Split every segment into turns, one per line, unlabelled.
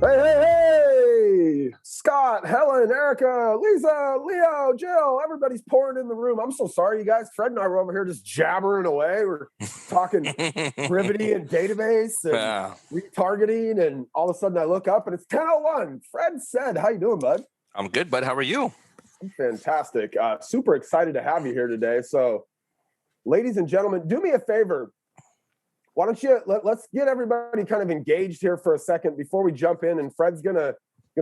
Hey, hey, hey! Scott, Helen, Erica, Lisa, Leo, Jill, everybody's pouring in the room. I'm so sorry, you guys. Fred and I were over here just jabbering away. We're talking Brivity and database and retargeting, and all of a sudden I look up and it's 10:01. Fred said, how you doing, bud?
I'm good, bud. How are you?
I'm fantastic. Super excited to have you here today. So, ladies and gentlemen, do me a favor. Why don't you let's get everybody kind of engaged here for a second before we jump in, and Fred's gonna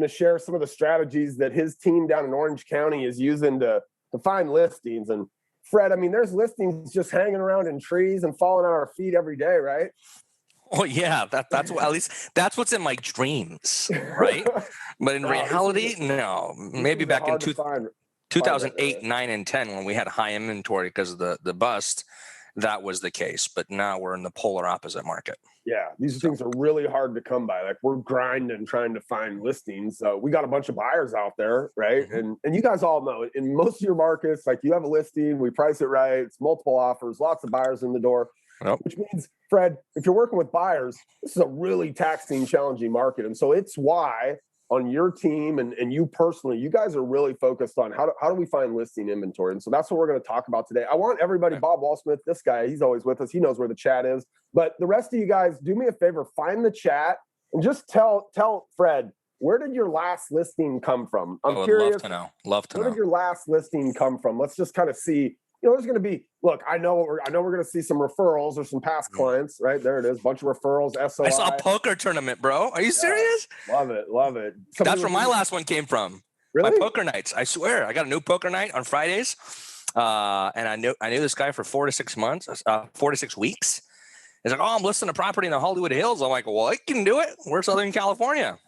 share some of the strategies that his team down in Orange County is using to find listings. And Fred, I mean, there's listings just hanging around in trees and falling at our feet every day, right?
Oh yeah, that's what, at least that's what's in my dreams, right? But in reality, no. Maybe back in 2008, 9, and 10, when we had high inventory because of the bust, that was the case. But now we're in the polar opposite market.
Yeah, these things are really hard to come by. Like, we're grinding trying to find listings. We got a bunch of buyers out there, right? Mm-hmm. And you guys all know, in most of your markets, like, you have a listing, we price it right, it's multiple offers, lots of buyers in the door. Yep. Which means, Fred, if you're working with buyers, this is a really taxing, challenging market. And so it's why on your team and you personally, you guys are really focused on how do we find listing inventory. And so that's what we're going to talk about today. I want everybody, Bob Wallsmith, this guy, he's always with us. He knows where the chat is. But the rest of you guys, do me a favor, find the chat and just tell Fred, where did your last listing come from? I'm curious.
Love to know.
Where did your last listing come from? Let's just kind of see. You know, there's going to be, look, I know we're going to see some referrals or some past clients, right? There it is, bunch of referrals, SOI.
I saw a poker tournament, bro. Are you serious?
Love it.
That's where my last one came from.
Really?
My poker nights. I swear, I got a new poker night on Fridays, and I knew this guy for 4 to 6 months, 4 to 6 weeks. He's like, "Oh, I'm listing a property in the Hollywood Hills." I'm like, "Well, I can do it. We're Southern California."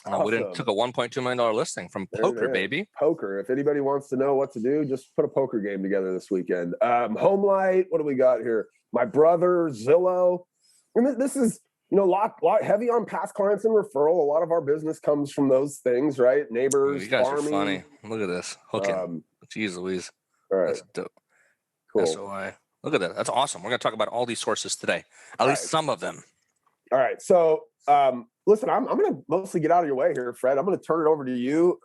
And awesome. I took a $1.2 million listing from poker, baby.
Poker. If anybody wants to know what to do, just put a poker game together this weekend. Homelight. What do we got here? My brother, Zillow. And this is, you know, lot heavy on past clients and referral. A lot of our business comes from those things, right? Neighbors,
you guys
farming.
are funny. Look at this. Hooking. Jeez Louise.
All right.
That's dope.
Cool.
SOI. Look at that. That's awesome. We're going to talk about all these sources today. At least some of them.
All right. So, listen, I'm going to mostly get out of your way here, Fred. I'm going to turn it over to you.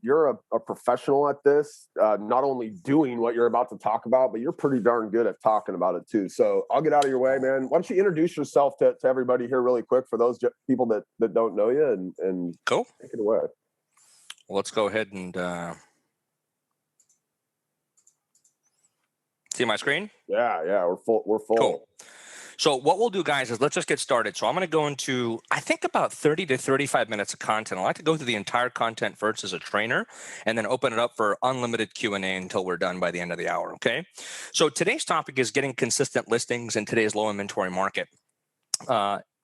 You're a professional at this, not only doing what you're about to talk about, but you're pretty darn good at talking about it too. So I'll get out of your way, man. Why don't you introduce yourself to everybody here really quick for those people that don't know you, and
cool.
Take it away.
Well, let's go ahead and see my screen.
Yeah, we're full.
Cool. So what we'll do, guys, is let's just get started. So I'm going to go into, I think, about 30 to 35 minutes of content. I like to go through the entire content first as a trainer and then open it up for unlimited Q&A until we're done by the end of the hour, okay? So today's topic is getting consistent listings in today's low inventory market.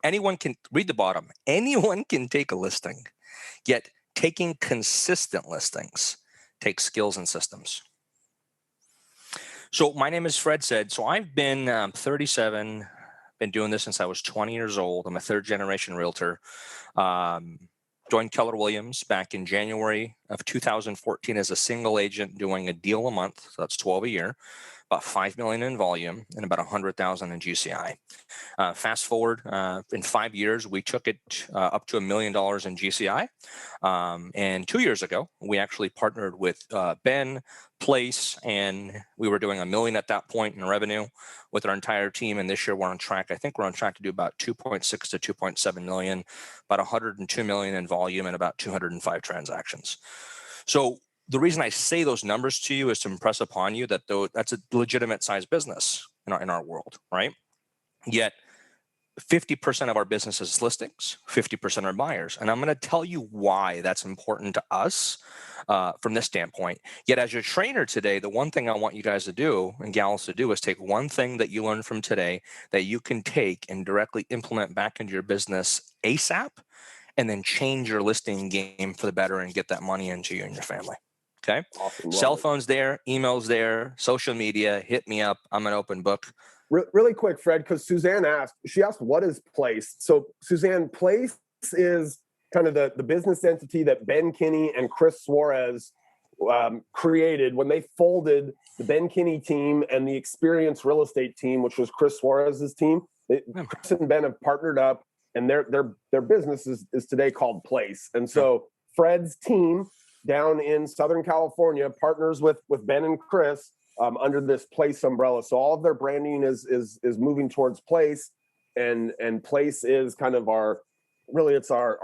Anyone can, read the bottom, anyone can take a listing, yet taking consistent listings takes skills and systems. So my name is Fred Said. So I've been 37, been doing this since I was 20 years old. I'm a third generation realtor. Joined Keller Williams back in January of 2014 as a single agent doing a deal a month. So that's 12 a year, about 5 million in volume and about 100,000 in GCI. Fast forward, in 5 years, we took it up to $1 million in GCI. And 2 years ago, we actually partnered with Ben, Place, and we were doing $1 million at that point in revenue with our entire team. And this year we're on track. I think we're on track to do about 2.6 to 2.7 million, about 102 million in volume and about 205 transactions. So the reason I say those numbers to you is to impress upon you that that's a legitimate size business in our world, right? Yet 50% of our business is listings, 50% are buyers. And I'm going to tell you why that's important to us from this standpoint. Yet as your trainer today, the one thing I want you guys to do and gals to do is take one thing that you learned from today that you can take and directly implement back into your business ASAP, and then change your listing game for the better and get that money into you and your family. Okay.
Awesome.
Cell phones there, emails there, social media, hit me up. I'm an open book.
Really quick, Fred, because Suzanne asked, what is Place? So Suzanne, Place is kind of the business entity that Ben Kinney and Chris Suarez created when they folded the Ben Kinney team and the Experience Real Estate team, which was Chris Suarez's team. Chris and Ben have partnered up. and their business is today called Place. And so Fred's team down in Southern California partners with Ben and Chris under this Place umbrella. So all of their branding is moving towards Place, and Place is kind of our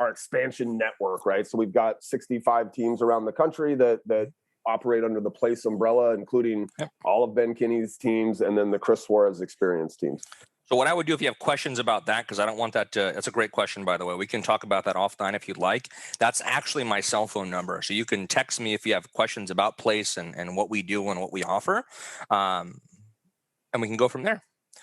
expansion network, right? So we've got 65 teams around the country that operate under the Place umbrella, including all of Ben Kinney's teams and then the Chris Suarez experience teams.
So what I would do if you have questions about that, because I don't want that to, that's a great question, by the way. We can talk about that offline if you'd like. That's actually my cell phone number. So you can text me if you have questions about Place and what we do and what we offer. And we can go from there.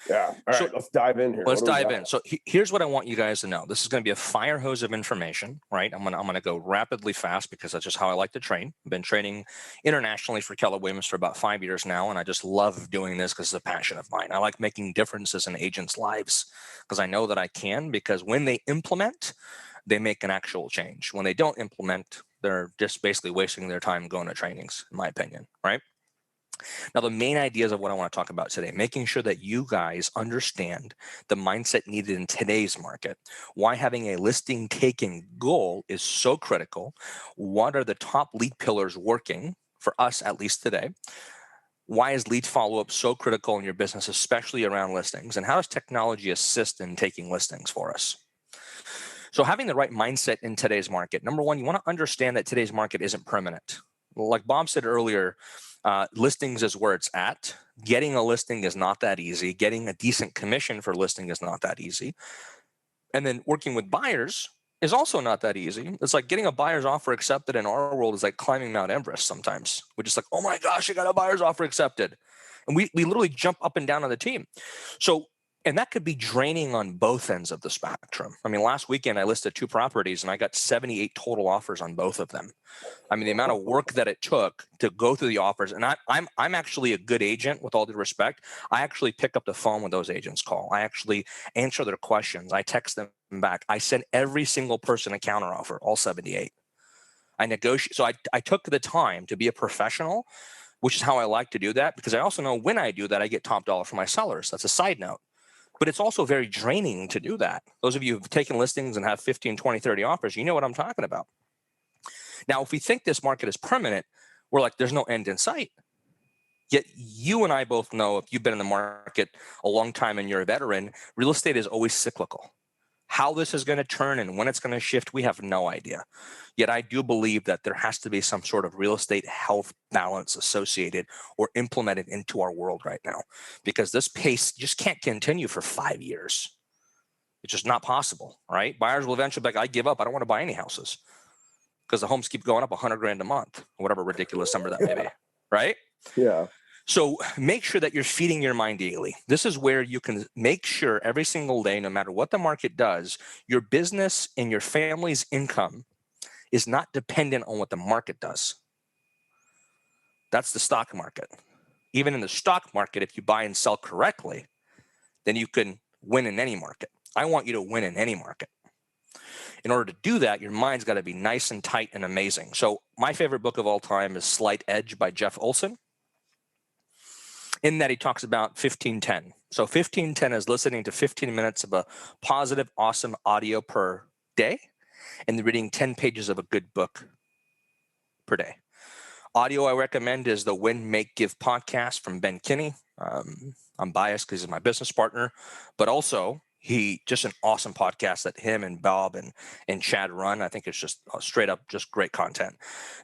Yeah. All right, let's dive in here.
Let's dive in. So here's what I want you guys to know. This is going to be a fire hose of information, right? I'm going to go rapidly fast because that's just how I like to train. I've been training internationally for Keller Williams for about 5 years now, and I just love doing this because it's a passion of mine. I like making differences in agents' lives because I know that I can, because when they implement, they make an actual change. When they don't implement, they're just basically wasting their time going to trainings, in my opinion, right? Now, the main ideas of what I want to talk about today, making sure that you guys understand the mindset needed in today's market, why having a listing taking goal is so critical, what are the top lead pillars working for us, at least today, why is lead follow-up so critical in your business, especially around listings, and how does technology assist in taking listings for us? So having the right mindset in today's market, number one, you want to understand that today's market isn't permanent. Like Bob said earlier, listings is where it's at. Getting a listing is not that easy. Getting a decent commission for listing is not that easy. And then working with buyers is also not that easy. It's like getting a buyer's offer accepted in our world is like climbing Mount Everest sometimes. We're just like, oh my gosh, I got a buyer's offer accepted. And we literally jump up and down on the team. So, and that could be draining on both ends of the spectrum. I mean, last weekend I listed 2 properties and I got 78 total offers on both of them. I mean, the amount of work that it took to go through the offers, and I'm actually a good agent, with all due respect. I actually pick up the phone when those agents call. I actually answer their questions. I text them back. I send every single person a counteroffer, all 78. I negotiate. So I took the time to be a professional, which is how I like to do that, because I also know when I do that, I get top dollar for my sellers. That's a side note. But it's also very draining to do that. Those of you who've taken listings and have 15, 20, 30 offers, you know what I'm talking about. Now, if we think this market is permanent, we're like, there's no end in sight. Yet you and I both know, if you've been in the market a long time and you're a veteran, real estate is always cyclical. How this is going to turn and when it's going to shift, we have no idea. Yet I do believe that there has to be some sort of real estate health balance associated or implemented into our world right now, because this pace just can't continue for 5 years. It's just not possible, right? Buyers will eventually be like, I give up. I don't want to buy any houses because the homes keep going up $100,000 a month, whatever ridiculous number that may be, right?
Yeah.
So make sure that you're feeding your mind daily. This is where you can make sure every single day, no matter what the market does, your business and your family's income is not dependent on what the market does. That's the stock market. Even in the stock market, if you buy and sell correctly, then you can win in any market. I want you to win in any market. In order to do that, your mind's got to be nice and tight and amazing. So my favorite book of all time is Slight Edge by Jeff Olson. In that, he talks about 1510. So 1510 is listening to 15 minutes of a positive, awesome audio per day and reading 10 pages of a good book per day. Audio I recommend is the Win, Make, Give podcast from Ben Kinney. I'm biased because he's my business partner, but also he just an awesome podcast that him and Bob and Chad run. I think it's just straight up just great content.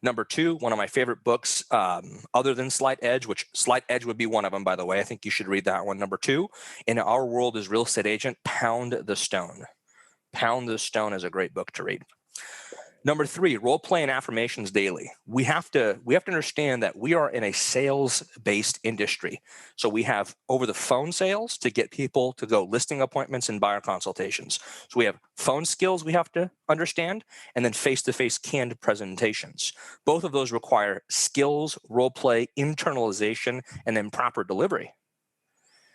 Number 2, one of my favorite books, other than Slight Edge, which Slight Edge would be one of them, by the way. I think you should read that one. Number 2, In Our World as Real Estate Agent, Pound the Stone. Pound the Stone is a great book to read. Number 3, role play and affirmations daily. We have to understand that we are in a sales-based industry. So we have over the phone sales to get people to go listing appointments and buyer consultations. So we have phone skills we have to understand, and then face-to-face canned presentations. Both of those require skills, role play, internalization, and then proper delivery.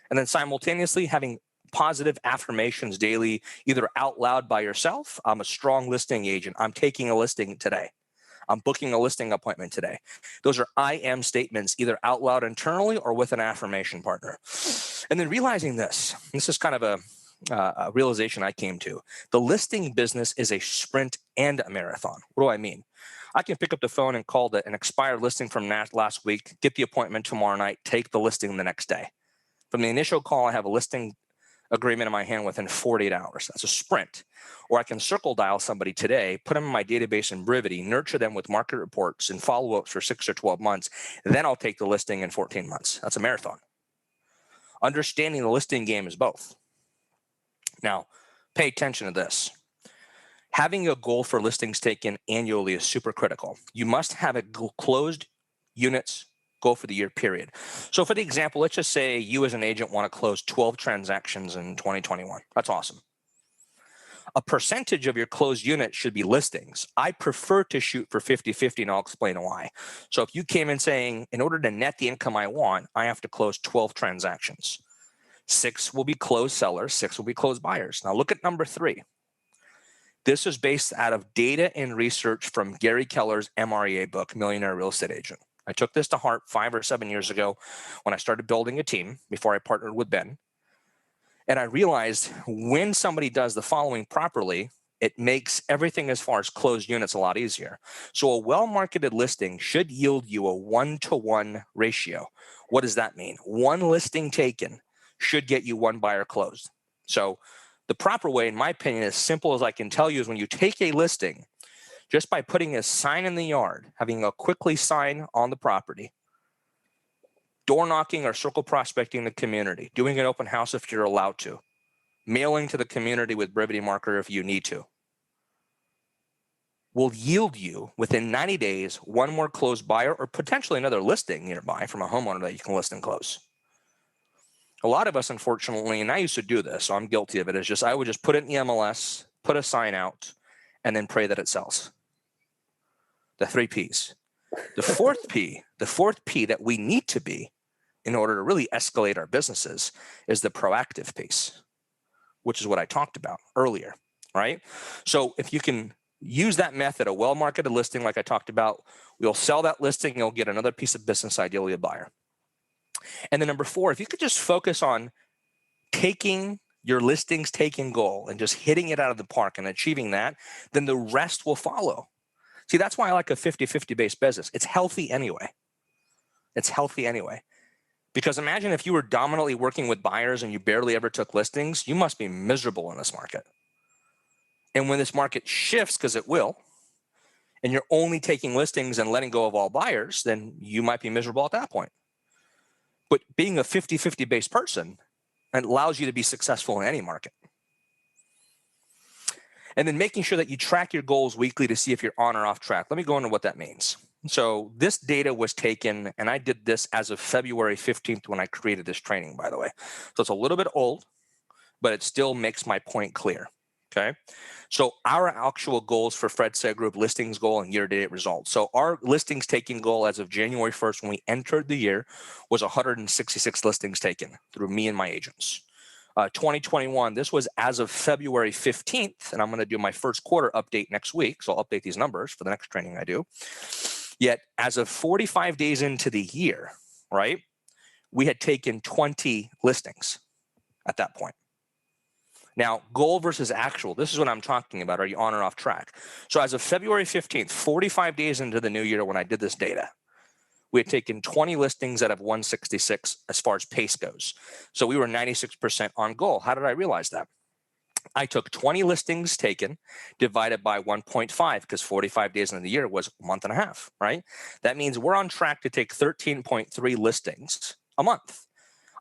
And then simultaneously having positive affirmations daily, either out loud by yourself. I'm a strong listing agent. I'm taking a listing today. I'm booking a listing appointment today. Those are I am statements, either out loud internally or with an affirmation partner. And then realizing this is kind of a realization I came to. The listing business is a sprint and a marathon. What do I mean? I can pick up the phone and call an expired listing from last week, get the appointment tomorrow night, take the listing the next day. From the initial call, I have a listing agreement in my hand within 48 hours. That's a sprint. Or I can circle dial somebody today, put them in my database in Brivity, nurture them with market reports and follow-ups for 6 or 12 months. Then I'll take the listing in 14 months. That's a marathon. Understanding the listing game is both. Now, pay attention to this. Having a goal for listings taken annually is super critical. You must have a closed units goal for the year period. So for the example, let's just say you as an agent want to close 12 transactions in 2021. That's awesome. A percentage of your closed units should be listings. I prefer to shoot for 50-50, and I'll explain why. So if you came in saying, in order to net the income I want, I have to close 12 transactions. 6 will be closed sellers, 6 will be closed buyers. Now look at number 3. This is based out of data and research from Gary Keller's MREA book, Millionaire Real Estate Agent. I took this to heart 5 or 7 years ago when I started building a team before I partnered with Ben. And I realized when somebody does the following properly, it makes everything as far as closed units a lot easier. So a well-marketed listing should yield you a 1-to-1 ratio. What does that mean? 1 listing taken should get you 1 buyer closed. So the proper way, in my opinion, as simple as I can tell you, is when you take a listing, just by putting a sign in the yard, having a quickly sign on the property, door knocking or circle prospecting the community, doing an open house if you're allowed to, mailing to the community with Brivity marker if you need to, will yield you within 90 days 1 more closed buyer or potentially another listing nearby from a homeowner that you can list and close. A lot of us, unfortunately, and I used to do this, so I'm guilty of it, is just I would just put it in the MLS, put a sign out, and then pray that it sells. The 3 Ps. The fourth P that we need to be in order to really escalate our businesses is the proactive piece, which is what I talked about earlier, right? So if you can use that method, a well-marketed listing like I talked about, we'll sell that listing and you'll get another piece of business, ideally a buyer. And then number 4, if you could just focus on taking your listings taking goal and just hitting it out of the park and achieving that, then the rest will follow. See, that's why I like a 50-50 based business. It's healthy anyway. It's healthy anyway. Because imagine if you were dominantly working with buyers and you barely ever took listings, you must be miserable in this market. And when this market shifts, because it will, and you're only taking listings and letting go of all buyers, then you might be miserable at that point. But being a 50-50 based person, it allows you to be successful in any market. And then making sure that you track your goals weekly to see if you're on or off track. Let me go into what that means. So this data was taken, and I did this as of February 15th when I created this training, by the way. So it's a little bit old, but it still makes my point clear, okay? So our actual goals for Fred Said Group listings goal and year-to-date results. So our listings taking goal as of January 1st when we entered the year was 166 listings taken through me and my agents. 2021, this was as of February 15th, and I'm going to do my first quarter update next week, so I'll update these numbers for the next training I do. Yet, as of 45 days into the year, right, we had taken 20 listings at that point. Now, goal versus actual, this is what I'm talking about. Are you on or off track? So as of February 15th, 45 days into the new year when I did this data, we had taken 20 listings out of 166 as far as pace goes. So we were 96% on goal. How did I realize that? I took 20 listings taken divided by 1.5 because 45 days into the year was a month and a half, right? That means we're on track to take 13.3 listings a month.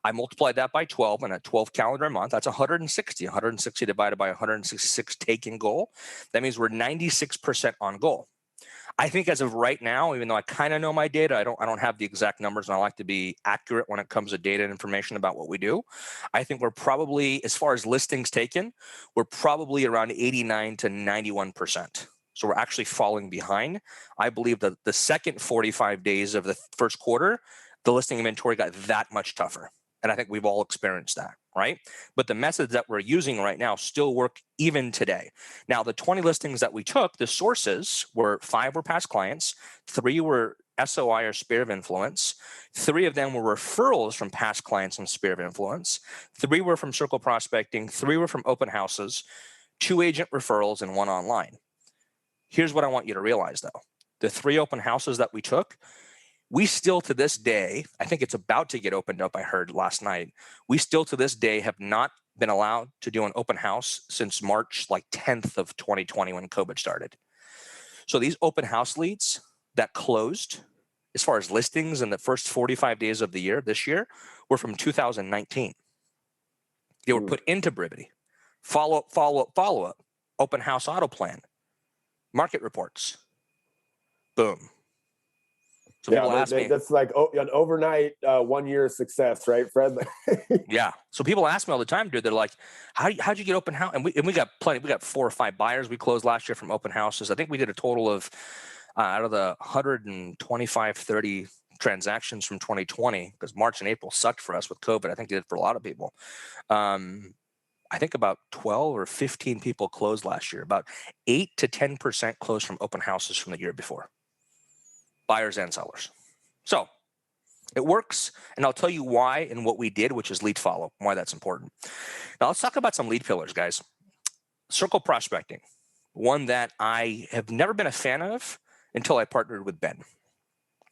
I multiplied that by 12 and a 12 calendar month, that's 160. 160 divided by 166 taken goal. That means we're 96% on goal. I think as of right now, even though I kind of know my data, I don't have the exact numbers, and I like to be accurate when it comes to data and information about what we do. I think we're probably, as far as listings taken, we're probably around 89 to 91%. So we're actually falling behind. I believe that the second 45 days of the first quarter, the listing inventory got that much tougher. And I think we've all experienced that, right? But the methods that we're using right now still work even today. Now, the 20 listings that we took, the sources were 5 were past clients, 3 were SOI or sphere of influence. 3 of them were referrals from past clients on sphere of influence. 3 were from circle prospecting. 3 were from open houses, 2 agent referrals, and 1 online. Here's what I want you to realize, though. The 3 open houses that we took, we still to this day, I think it's about to get opened up, I heard last night, we still to this day have not been allowed to do an open house since March 10th of 2020 when COVID started. So these open house leads that closed as far as listings in the first 45 days of the year, this year, were from 2019. They were put into Brivity. Follow up, open house auto plan, market reports. Boom. So people ask me,
that's like an overnight 1 year success, right, Fred?
Yeah. So people ask me all the time, dude. They're like, how'd you get open house? And we got plenty. We got 4 or 5 buyers we closed last year from open houses. I think we did a total of out of the 125, 30 transactions from 2020, because March and April sucked for us with COVID. I think it did for a lot of people. I think about 12 or 15 people closed last year. About 8 to 10% closed from open houses from the year before. Buyers and sellers. So it works, and I'll tell you why and what we did, which is lead follow, why that's important. Now let's talk about some lead pillars, guys. Circle prospecting, one that I have never been a fan of until I partnered with Ben.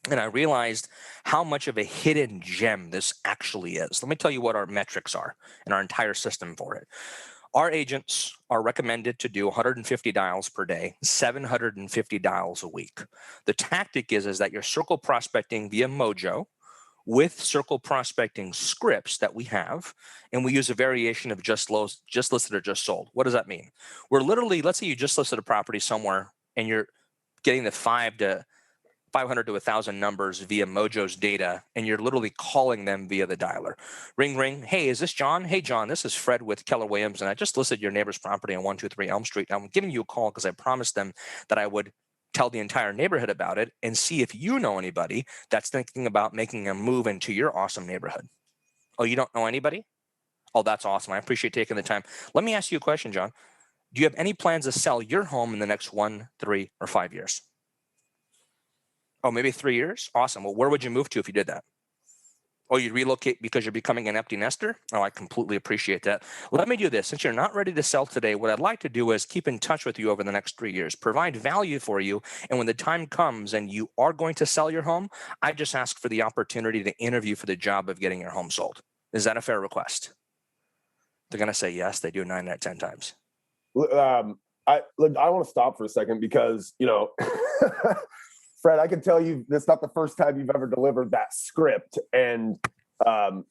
And I realized how much of a hidden gem this actually is. Let me tell you what our metrics are and our entire system for it. Our agents are recommended to do 150 dials per day, 750 dials a week. The tactic is that you're circle prospecting via Mojo with circle prospecting scripts that we have, and we use a variation of just listed or just sold. What does that mean? We're literally, let's say you just listed a property somewhere and you're getting the 500 to 1,000 numbers via Mojo's data, and you're literally calling them via the dialer. Ring, ring. Hey, is this John? Hey, John, this is Fred with Keller Williams, and I just listed your neighbor's property on 123 Elm Street. I'm giving you a call because I promised them that I would tell the entire neighborhood about it and see if you know anybody that's thinking about making a move into your awesome neighborhood. Oh, you don't know anybody? Oh, that's awesome. I appreciate taking the time. Let me ask you a question, John. Do you have any plans to sell your home in the next 1, 3, or 5 years? Oh, maybe 3 years? Awesome. Well, where would you move to if you did that? Oh, you'd relocate because you're becoming an empty nester? Oh, I completely appreciate that. Let me do this. Since you're not ready to sell today, what I'd like to do is keep in touch with you over the next 3 years, provide value for you. And when the time comes and you are going to sell your home, I just ask for the opportunity to interview for the job of getting your home sold. Is that a fair request? They're going to say yes. They do 9 out of 10 times.
I want to stop for a second because, Fred, I can tell you that's not the first time you've ever delivered that script. And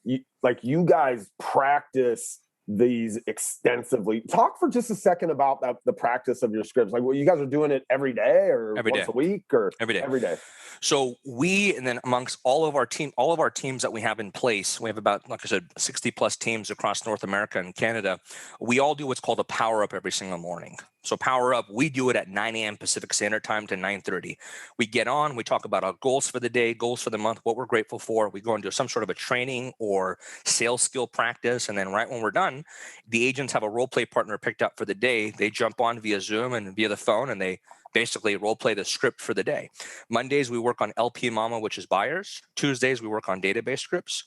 you guys practice these extensively. Talk for just a second about the practice of your scripts. Like, well, you guys are doing it every day or once a week or
every day?
Every day.
So and then amongst all of our teams that we have in place, we have about, like I said, 60 plus teams across North America and Canada. We all do what's called a power up every single morning. So power up, we do it at 9 a.m. Pacific Standard Time to 9:30. We get on, we talk about our goals for the day, goals for the month, what we're grateful for. We go into some sort of a training or sales skill practice. And then right when we're done, the agents have a role play partner picked up for the day. They jump on via Zoom and via the phone, and they basically role play the script for the day. Mondays, we work on LP Mama, which is buyers. Tuesdays, we work on database scripts.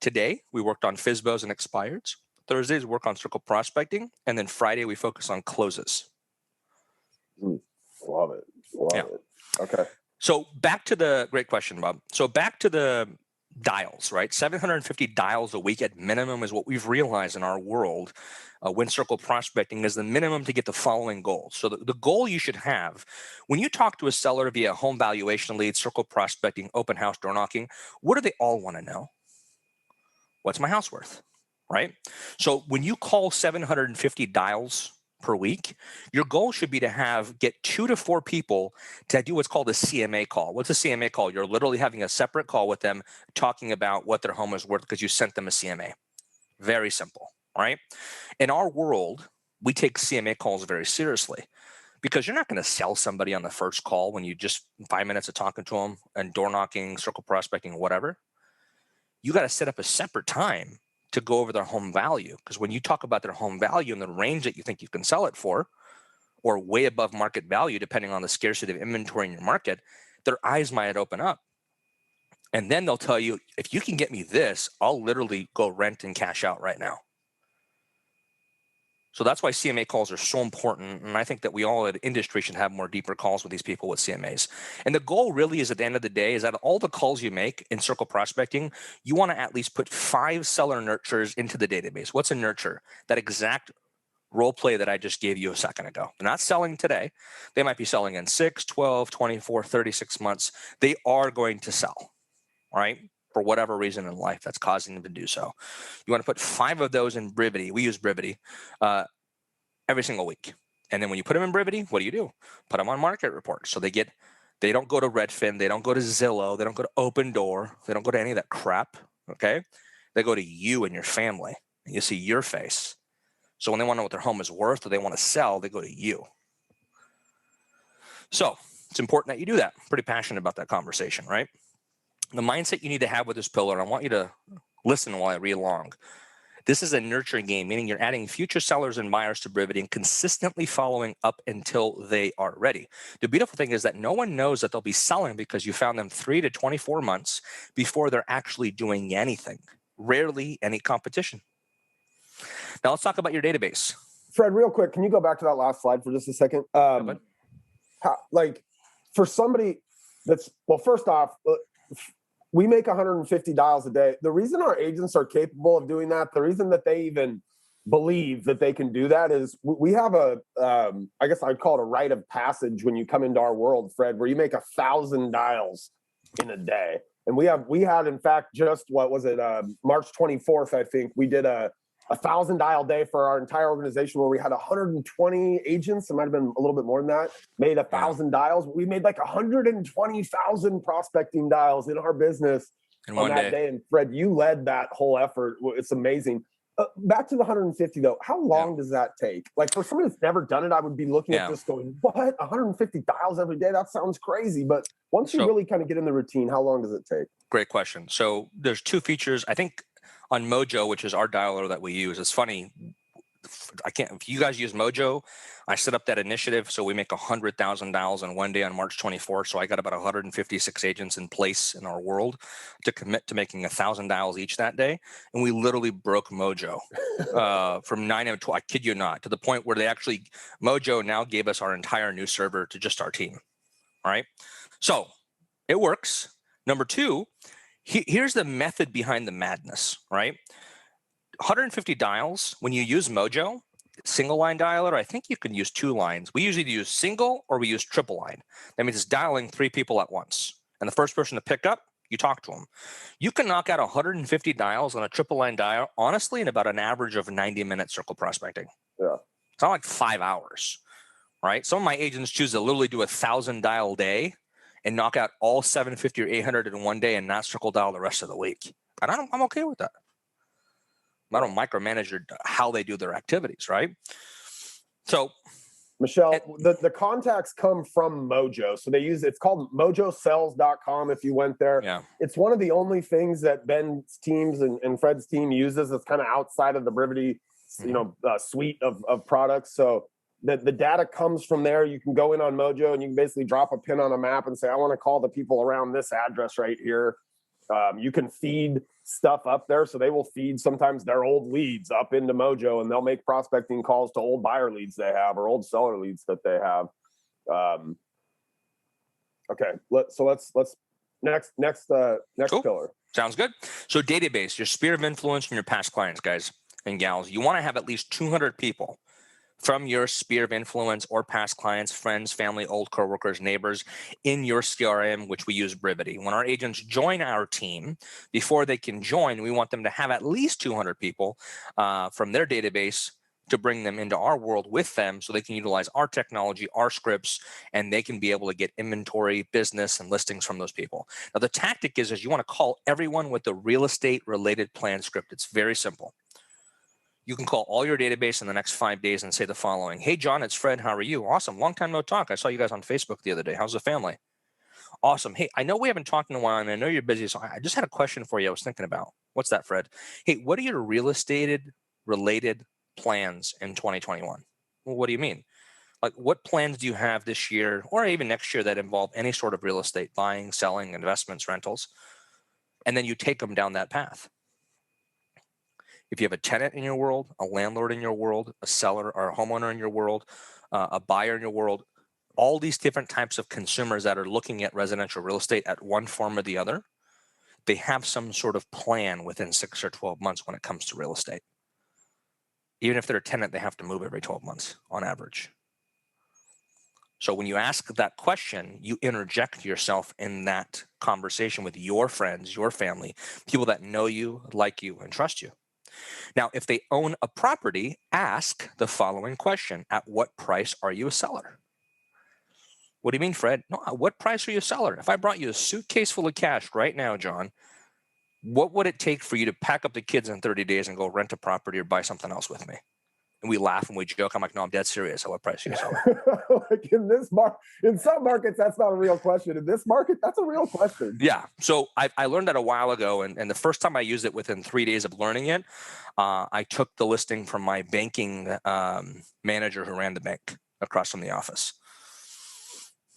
Today, we worked on FSBOs and expireds. Thursdays, we work on circle prospecting. And then Friday, we focus on closes.
Love it. Love it. Okay.
So great question, Bob. So back to the dials, right? 750 dials a week at minimum is what we've realized in our world when circle prospecting is the minimum to get the following goals. So the goal you should have when you talk to a seller via home valuation lead, circle prospecting, open house, door knocking, what do they all want to know? What's my house worth, right? So when you call 750 dials per week, your goal should be to get 2 to 4 people to do what's called a CMA call. What's a CMA call? You're literally having a separate call with them talking about what their home is worth because you sent them a CMA. Very simple, right? In our world, we take CMA calls very seriously because you're not going to sell somebody on the first call when you just 5 minutes of talking to them and door knocking, circle prospecting, whatever. You got to set up a separate time to go over their home value. Because when you talk about their home value and the range that you think you can sell it for, or way above market value, depending on the scarcity of inventory in your market, their eyes might open up. And then they'll tell you, if you can get me this, I'll literally go rent and cash out right now. So that's why CMA calls are so important. And I think that we all at industry should have more deeper calls with these people with CMAs. And the goal really is, at the end of the day, is that all the calls you make in circle prospecting, you want to at least put 5 seller nurtures into the database. What's a nurture? That exact role play that I just gave you a second ago. They're not selling today. They might be selling in 6, 12, 24, 36 months. They are going to sell, right? For whatever reason in life that's causing them to do so. You want to put 5 of those in Brivity. We use Brivity every single week. And then when you put them in Brivity, what do? Put them on market reports. So they don't go to Redfin. They don't go to Zillow. They don't go to Open Door. They don't go to any of that crap, okay? They go to you and your family. And you see your face. So when they want to know what their home is worth or they want to sell, they go to you. So it's important that you do that. I'm pretty passionate about that conversation, right? The mindset you need to have with this pillar, and I want you to listen while I read along. This is a nurturing game, meaning you're adding future sellers and buyers to Brivity and consistently following up until they are ready. The beautiful thing is that no one knows that they'll be selling because you found them 3 to 24 months before they're actually doing anything. Rarely any competition. Now let's talk about your database.
Fred, real quick, can you go back to that last slide for just a second? For somebody that's, well, first off, we make 150 dials a day. The reason our agents are capable of doing that, the reason that they even believe that they can do that is we have I guess I'd call it a rite of passage when you come into our world, Fred, where you make 1,000 dials in a day. And we had, in fact, just, what was it, March 24th, I think, we did a 1,000 dial day for our entire organization where we had 120 agents. It might have been a little bit more than that. Made 1,000 dials. We made like 120,000 prospecting dials in our business on that day. And Fred, you led that whole effort. It's amazing. Back to the 150 though. How long does that take? Like, for somebody that's never done it, I would be looking at this going, what? 150 dials every day? That sounds crazy. But once you really kind of get in the routine, how long does it take?
Great question. So there's 2 features. I think on Mojo, which is our dialer that we use, it's funny. If you guys use Mojo, I set up that initiative so we make 100,000 dials in one day on March 24th. So I got about 156 agents in place in our world to commit to making 1,000 dials each that day. And we literally broke Mojo from 9 to 12, I kid you not, to the point where Mojo now gave us our entire new server to just our team. All right. So it works. Number 2, here's the method behind the madness, right? 150 dials, when you use Mojo, single line dialer, I think you can use 2 lines. We usually use single or we use triple line. That means it's dialing 3 people at once. And the first person to pick up, you talk to them. You can knock out 150 dials on a triple line dial, honestly, in about an average of 90-minute circle prospecting.
Yeah.
It's not like 5 hours, right? Some of my agents choose to literally do 1,000 dial day and knock out all 750 or 800 in one day and not circle dial the rest of the week. And I'm okay with that. I don't micromanage how they do their activities, right? So,
Michelle, the contacts come from Mojo. So it's called mojosells.com if you went there.
Yeah.
It's one of the only things that Ben's teams and Fred's team uses that's kind of outside of the Brivity, suite of products. So the data comes from there. You can go in on Mojo and you can basically drop a pin on a map and say, I want to call the people around this address right here. You can feed stuff up there. So they will feed sometimes their old leads up into Mojo and they'll make prospecting calls to old buyer leads they have or old seller leads that they have. Okay. Let's next
cool.
pillar.
Sounds good. So database, your sphere of influence from your past clients, guys and gals. You want to have at least 200 people from your sphere of influence or past clients, friends, family, old coworkers, neighbors in your CRM, which we use Brivity. When our agents join our team, before they can join, we want them to have at least 200 people from their database to bring them into our world with them so they can utilize our technology, our scripts, and they can be able to get inventory, business, and listings from those people. Now, the tactic is you want to call everyone with a real estate related plan script. It's very simple. You can call all your database in the next 5 days and say the following. Hey, John, it's Fred. How are you? Awesome. Long time no talk. I saw you guys on Facebook the other day. How's the family? Awesome. Hey, I know we haven't talked in a while, and I know you're busy, so I just had a question for you I was thinking about. What's that, Fred? Hey, what are your real estate related plans in 2021? Well, what do you mean? Like, what plans do you have this year or even next year that involve any sort of real estate, buying, selling, investments, rentals? And then you take them down that path. If you have a tenant in your world, a landlord in your world, a seller or a homeowner in your world, a buyer in your world, all these different types of consumers that are looking at residential real estate at one form or the other, they have some sort of plan within 6 or 12 months when it comes to real estate. Even if they're a tenant, they have to move every 12 months on average. So when you ask that question, you interject yourself in that conversation with your friends, your family, people that know you, like you, and trust you. Now, if they own a property, ask the following question. At what price are you a seller? What do you mean, Fred? No, at what price are you a seller? If I brought you a suitcase full of cash right now, John, what would it take for you to pack up the kids in 30 days and go rent a property or buy something else with me? And we laugh and we joke. I'm like, no, I'm dead serious. At what price are you selling?
Like in some markets, that's not a real question. In this market, that's a real question.
Yeah. So I learned that a while ago. And the first time I used it within 3 days of learning it, I took the listing from my banking manager who ran the bank across from the office.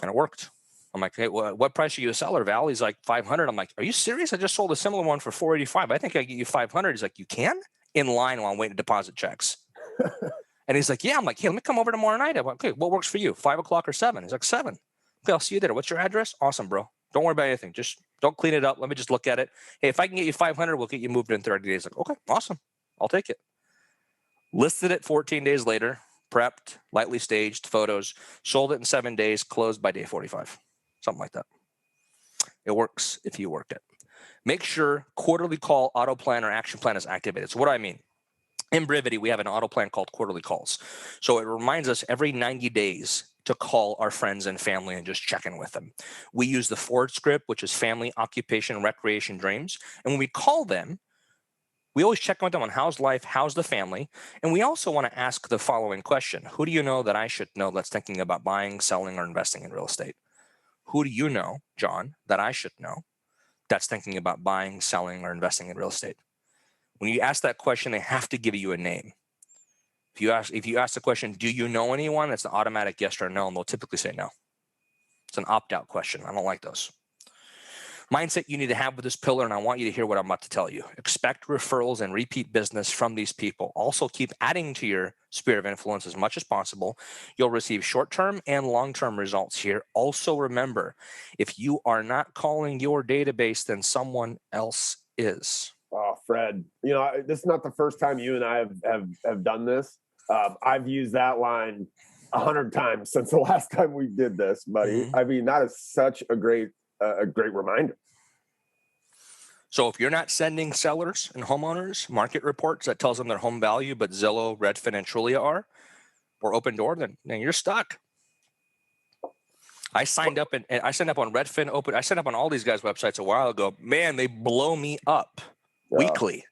And it worked. I'm like, hey, what price are you a seller, Val? He's like, 500. I'm like, are you serious? I just sold a similar one for 485. I think I get you 500. He's like, you can? In line while I'm waiting to deposit checks. And he's like, yeah. I'm like, hey, let me come over tomorrow night. I'm like, okay, what works for you? 5 o'clock or 7? He's like, 7. Okay, I'll see you there. What's your address? Awesome, bro. Don't worry about anything. Just don't clean it up. Let me just look at it. Hey, if I can get you 500, we'll get you moved in 30 days. Like, okay, awesome. I'll take it. Listed it 14 days later, prepped, lightly staged, photos, sold it in 7 days, closed by day 45. Something like that. It works if you work it. Make sure quarterly call, auto plan, or action plan is activated. So what do I mean? In Brivity, we have an auto plan called quarterly calls. So it reminds us every 90 days to call our friends and family and just check in with them. We use the Ford script, which is family, occupation, recreation, dreams. And when we call them, we always check with them on how's life, how's the family. And we also want to ask the following question. Who do you know that I should know that's thinking about buying, selling, or investing in real estate? Who do you know, John, that I should know that's thinking about buying, selling, or investing in real estate? When you ask that question, they have to give you a name. If you ask the question, do you know anyone? It's an automatic yes or no, and they'll typically say no. It's an opt-out question. I don't like those. Mindset you need to have with this pillar, and I want you to hear what I'm about to tell you. Expect referrals and repeat business from these people. Also, keep adding to your sphere of influence as much as possible. You'll receive short-term and long-term results here. Also, remember, if you are not calling your database, then someone else is.
Oh, Fred, this is not the first time you and I have done this. I've used that line 100 times since the last time we did this, buddy.
Mm-hmm.
I mean, that is such a great reminder.
So if you're not sending sellers and homeowners market reports that tells them their home value, but Zillow, Redfin, and Trulia are, or Open Door, then you're stuck. I signed up on Redfin, I signed up on all these guys' websites a while ago. Man, they blow me up weekly.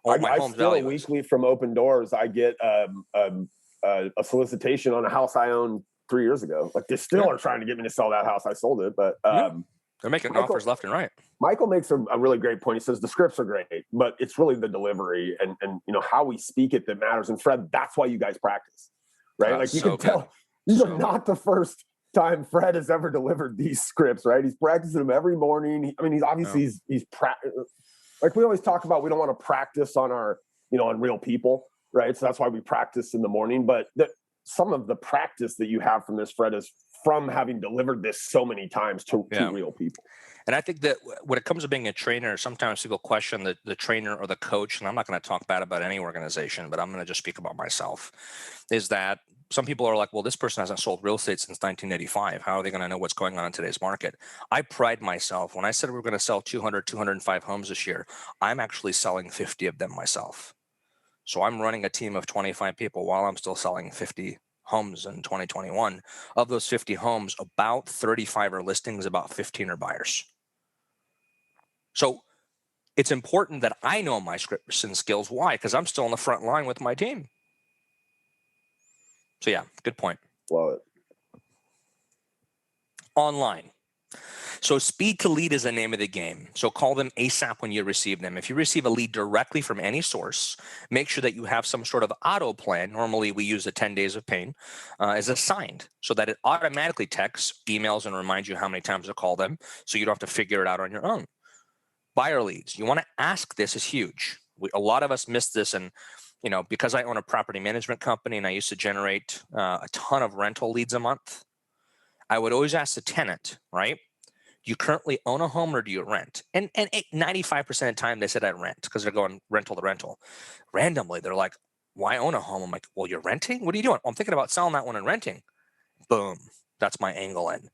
I still weekly from Open Doors. I get a solicitation on a house I owned 3 years ago. Like, they still are trying to get me to sell that house. I sold it, but
they're making offers left and right.
Michael makes a really great point. He says the scripts are great, but it's really the delivery and how we speak it that matters. And Fred, that's why you guys practice, right? Like, you can tell these are not the first time Fred has ever delivered these scripts, right? He's practicing them every morning. He's obviously he's like we always talk about. We don't want to practice on our on real people, right? So that's why we practice in the morning. But some of the practice that you have from this, Fred, is from having delivered this so many times to real people.
And I think that when it comes to being a trainer, sometimes people question the trainer or the coach, and I'm not going to talk bad about any organization, but I'm going to just speak about myself, is that some people are like, well, this person hasn't sold real estate since 1985. How are they going to know what's going on in today's market? I pride myself. When I said we're going to sell 205 homes this year, I'm actually selling 50 of them myself. So I'm running a team of 25 people while I'm still selling 50 homes in 2021. Of those 50 homes, about 35 are listings, about 15 are buyers. So it's important that I know my scripts and skills. Why? Because I'm still on the front line with my team. So yeah, good point.
Love it.
Online. So speed to lead is the name of the game. So call them ASAP when you receive them. If you receive a lead directly from any source, make sure that you have some sort of auto plan. Normally we use the 10 days of pain as assigned so that it automatically texts, emails, and reminds you how many times to call them so you don't have to figure it out on your own. Buyer leads. You want to ask, this is huge. A lot of us miss this, and because I own a property management company and I used to generate a ton of rental leads a month, I would always ask the tenant, right? Do you currently own a home or do you rent? And 95% of the time they said I rent because they're going rental to rental. Randomly, they're like, why own a home? I'm like, well, you're renting? What are you doing? Well, I'm thinking about selling that one and renting. Boom. That's my angle in.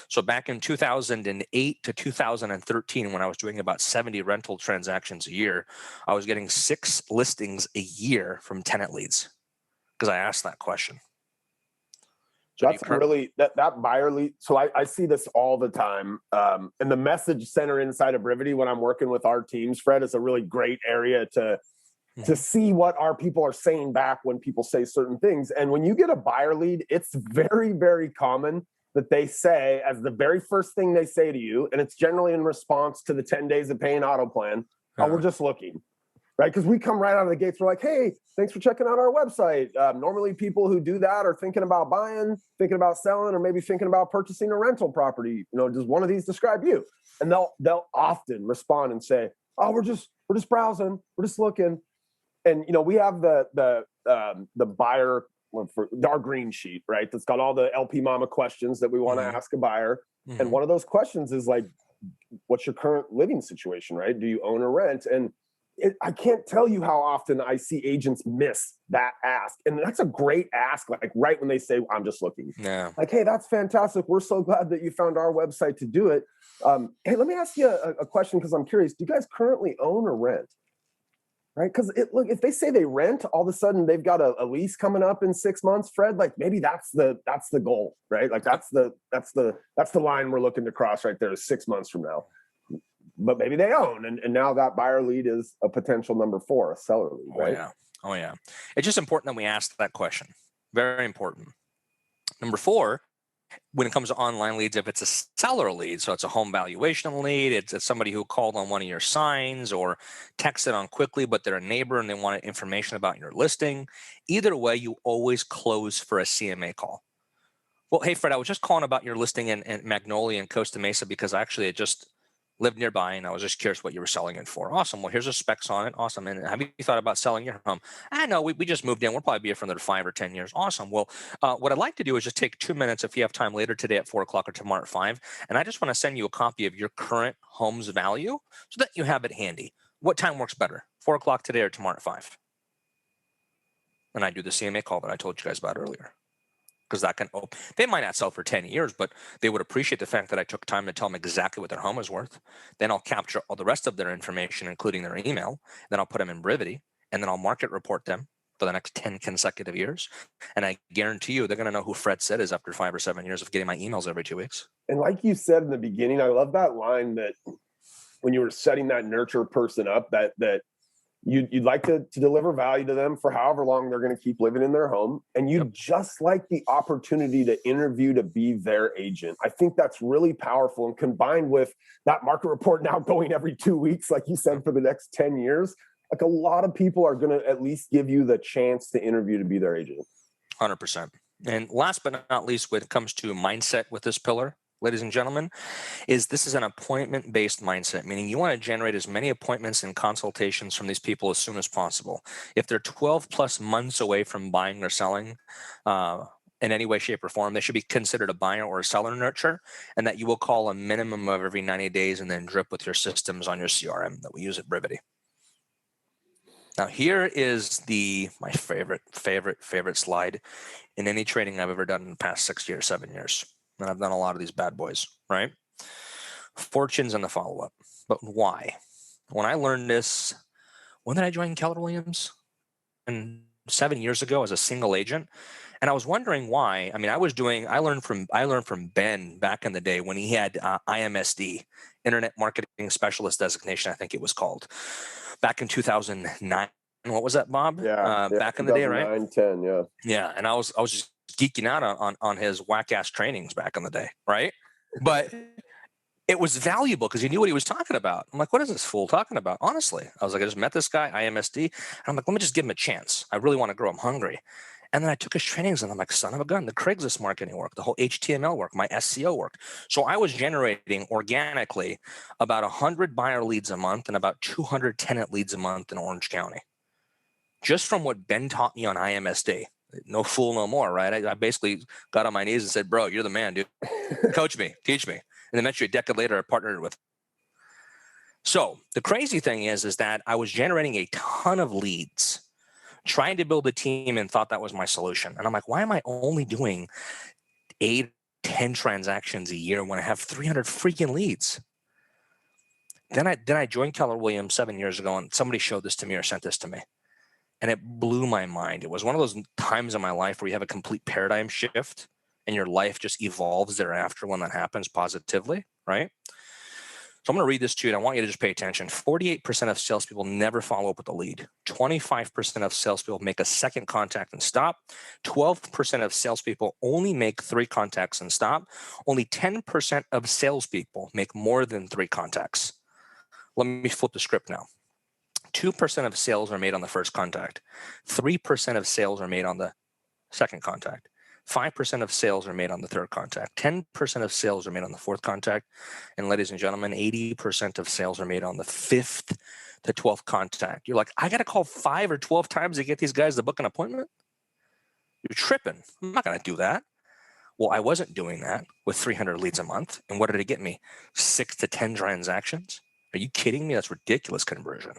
So back in 2008 to 2013, when I was doing about 70 rental transactions a year, I was getting 6 listings a year from tenant leads because I asked that question.
So that's really that buyer lead. So I see this all the time. And the message center inside of Brivity, when I'm working with our teams, Fred, is a really great area to see what our people are saying back when people say certain things. And when you get a buyer lead, it's very, very common that they say, as the very first thing they say to you, and it's generally in response to the 10 days of paying auto plan, oh, we're just looking. Right? Because we come right out of the gates. We're like, hey, thanks for checking out our website. Normally people who do that are thinking about buying, thinking about selling, or maybe thinking about purchasing a rental property. Does one of these describe you? And they'll often respond and say, oh, we're just browsing. We're just looking. And, we have the buyer for our green sheet, right? That's got all the LP Mama questions that we want to ask a buyer. And one of those questions is like, what's your current living situation, right? Do you own or rent? And I can't tell you how often I see agents miss that ask. And that's a great ask, like right when they say, I'm just looking.
Yeah.
Like, hey, that's fantastic. We're so glad that you found our website to do it. Hey, let me ask you a question because I'm curious. Do you guys currently own or rent? Right? Because look, if they say they rent, all of a sudden they've got a lease coming up in 6 months, Fred, like maybe that's the goal, right? Like that's the line we're looking to cross right there is 6 months from now. But maybe they own, and now that buyer lead is a potential number 4, a seller lead, right?
Oh yeah. It's just important that we ask that question. Very important. Number 4, when it comes to online leads, if it's a seller lead, so it's a home valuation lead, it's somebody who called on one of your signs or texted on quickly, but they're a neighbor and they wanted information about your listing. Either way, you always close for a CMA call. Well, hey, Fred, I was just calling about your listing in Magnolia and Costa Mesa because actually it just lived nearby and I was just curious what you were selling it for. Awesome. Well, here's the specs on it. Awesome. And have you thought about selling your home? I know we just moved in. We'll probably be here for another 5 or 10 years. Awesome. Well, what I'd like to do is just take 2 minutes if you have time later today at 4 o'clock or tomorrow at 5. And I just want to send you a copy of your current home's value so that you have it handy. What time works better? 4 o'clock today or tomorrow at 5? And I do the CMA call that I told you guys about earlier. Because that can, they might not sell for 10 years, but they would appreciate the fact that I took time to tell them exactly what their home is worth. Then I'll capture all the rest of their information, including their email. Then I'll put them in Brivity, and then I'll market report them for the next 10 consecutive years. And I guarantee you they're going to know who Fred said is after 5 or 7 years of getting my emails every 2 weeks.
And like you said in the beginning, I love that line that when you were setting that nurture person up, that you'd like to deliver value to them for however long they're going to keep living in their home. And you'd just like the opportunity to interview to be their agent. I think that's really powerful. And combined with that market report now going every 2 weeks, like you said, for the next 10 years, like a lot of people are going to at least give you the chance to interview to be their agent.
100%. And last but not least, when it comes to mindset with this pillar, ladies and gentlemen, this is an appointment-based mindset, meaning you want to generate as many appointments and consultations from these people as soon as possible. If they're 12 plus months away from buying or selling in any way, shape, or form, they should be considered a buyer or a seller nurture, and that you will call a minimum of every 90 days and then drip with your systems on your CRM that we use at Brivity. Now, here is my favorite slide in any training I've ever done in the past 6 years, 7 years. And I've done a lot of these bad boys, right? Fortunes and the follow-up. But why? When I learned this, when did I join Keller Williams? And 7 years ago as a single agent. And I was wondering why. I mean, I learned from Ben back in the day when he had IMSD, Internet Marketing Specialist designation, I think it was called, back in 2009. What was that, Bob?
Yeah,
back in the day, right?
10, yeah.
Yeah, and I was just geeking out on his whack ass trainings back in the day, right? But it was valuable because he knew what he was talking about. I'm like, what is this fool talking about? Honestly, I was like, I just met this guy, IMSD. And I'm like, let me just give him a chance. I really want to grow. I'm hungry. And then I took his trainings and I'm like, son of a gun, the Craigslist marketing work, the whole HTML work, my SEO work. So I was generating organically about 100 buyer leads a month and about 200 tenant leads a month in Orange County. Just from what Ben taught me on IMSD. No fool, no more, right? I basically got on my knees and said, bro, you're the man, dude. Coach me, teach me. And then eventually a decade later, I partnered with. So the crazy thing is that I was generating a ton of leads, trying to build a team and thought that was my solution. And I'm like, why am I only doing 8, 10 transactions a year when I have 300 freaking leads? Then I joined Keller Williams 7 years ago, and somebody showed this to me or sent this to me. And it blew my mind. It was one of those times in my life where you have a complete paradigm shift and your life just evolves thereafter when that happens positively, right? So I'm going to read this to you, and I want you to just pay attention. 48% of salespeople never follow up with a lead. 25% of salespeople make a second contact and stop. 12% of salespeople only make 3 contacts and stop. Only 10% of salespeople make more than 3 contacts. Let me flip the script now. 2% of sales are made on the first contact. 3% of sales are made on the second contact. 5% of sales are made on the third contact. 10% of sales are made on the fourth contact. And ladies and gentlemen, 80% of sales are made on the 5th to 12th contact. You're like, I got to call 5 or 12 times to get these guys to book an appointment? You're tripping. I'm not going to do that. Well, I wasn't doing that with 300 leads a month. And what did it get me? 6 to 10 transactions? Are you kidding me? That's ridiculous conversion.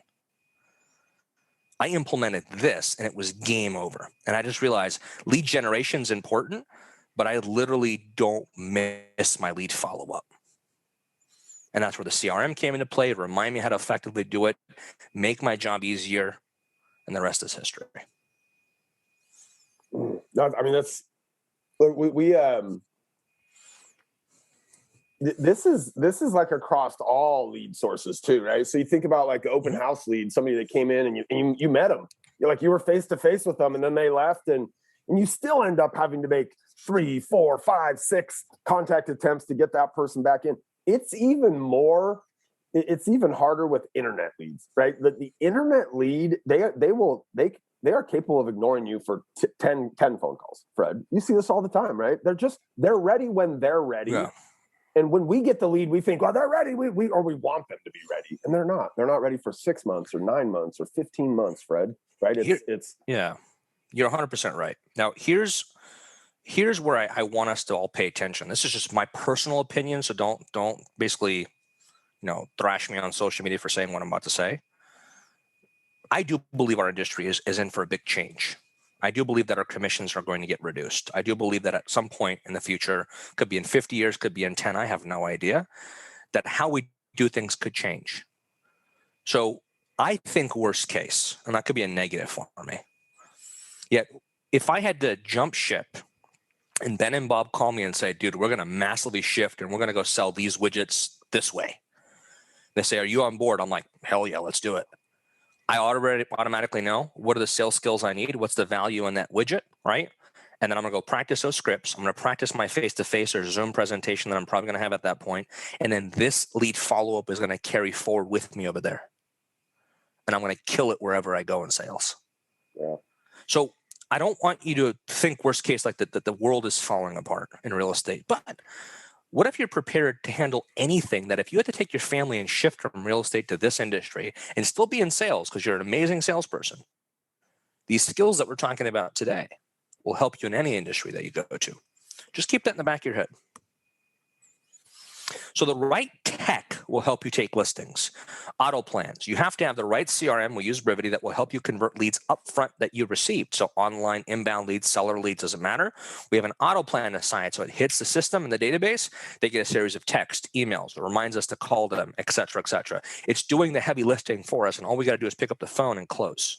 I implemented this and it was game over. And I just realized lead generation is important, but I literally don't miss my lead follow-up. And that's where the CRM came into play to remind me how to effectively do it, make my job easier, and the rest is history.
I mean, that's this is like across all lead sources too, right? So you think about like open house lead, somebody that came in and you met them, you were face to face with them, and then they left, and you still end up having to make 3, 4, 5, 6 contact attempts to get that person back in. It's even harder with internet leads, right? The internet lead, they are capable of ignoring you for 10 phone calls, Fred. You see this all the time, right? They're ready when they're ready. Yeah. And when we get the lead, we think, well, they're ready. We want them to be ready. And they're not. They're not ready for 6 months or 9 months or 15 months, Fred. Right?
Yeah. You're 100% right. Now, here's where I want us to all pay attention. This is just my personal opinion, so don't basically, thrash me on social media for saying what I'm about to say. I do believe our industry is in for a big change. I do believe that our commissions are going to get reduced. I do believe that at some point in the future, could be in 50 years, could be in 10, I have no idea, that how we do things could change. So I think worst case, and that could be a negative for me. Yet if I had to jump ship and Ben and Bob call me and say, dude, we're going to massively shift and we're going to go sell these widgets this way. They say, are you on board? I'm like, hell yeah, let's do it. I automatically know what are the sales skills I need, what's the value in that widget, right? And then I'm going to go practice those scripts. I'm going to practice my face-to-face or Zoom presentation that I'm probably going to have at that point. And then this lead follow-up is going to carry forward with me over there. And I'm going to kill it wherever I go in sales.
Yeah.
So I don't want you to think worst case like that the world is falling apart in real estate. But what if you're prepared to handle anything that if you had to take your family and shift from real estate to this industry and still be in sales because you're an amazing salesperson, these skills that we're talking about today will help you in any industry that you go to. Just keep that in the back of your head. So the right tech will help you take listings. Auto plans. You have to have the right CRM. We use Brivity that will help you convert leads up front that you received. So online, inbound leads, seller leads, doesn't matter. We have an auto plan assigned. So it hits the system in the database. They get a series of text, emails. It reminds us to call them, et cetera, et cetera. It's doing the heavy lifting for us. And all we got to do is pick up the phone and close.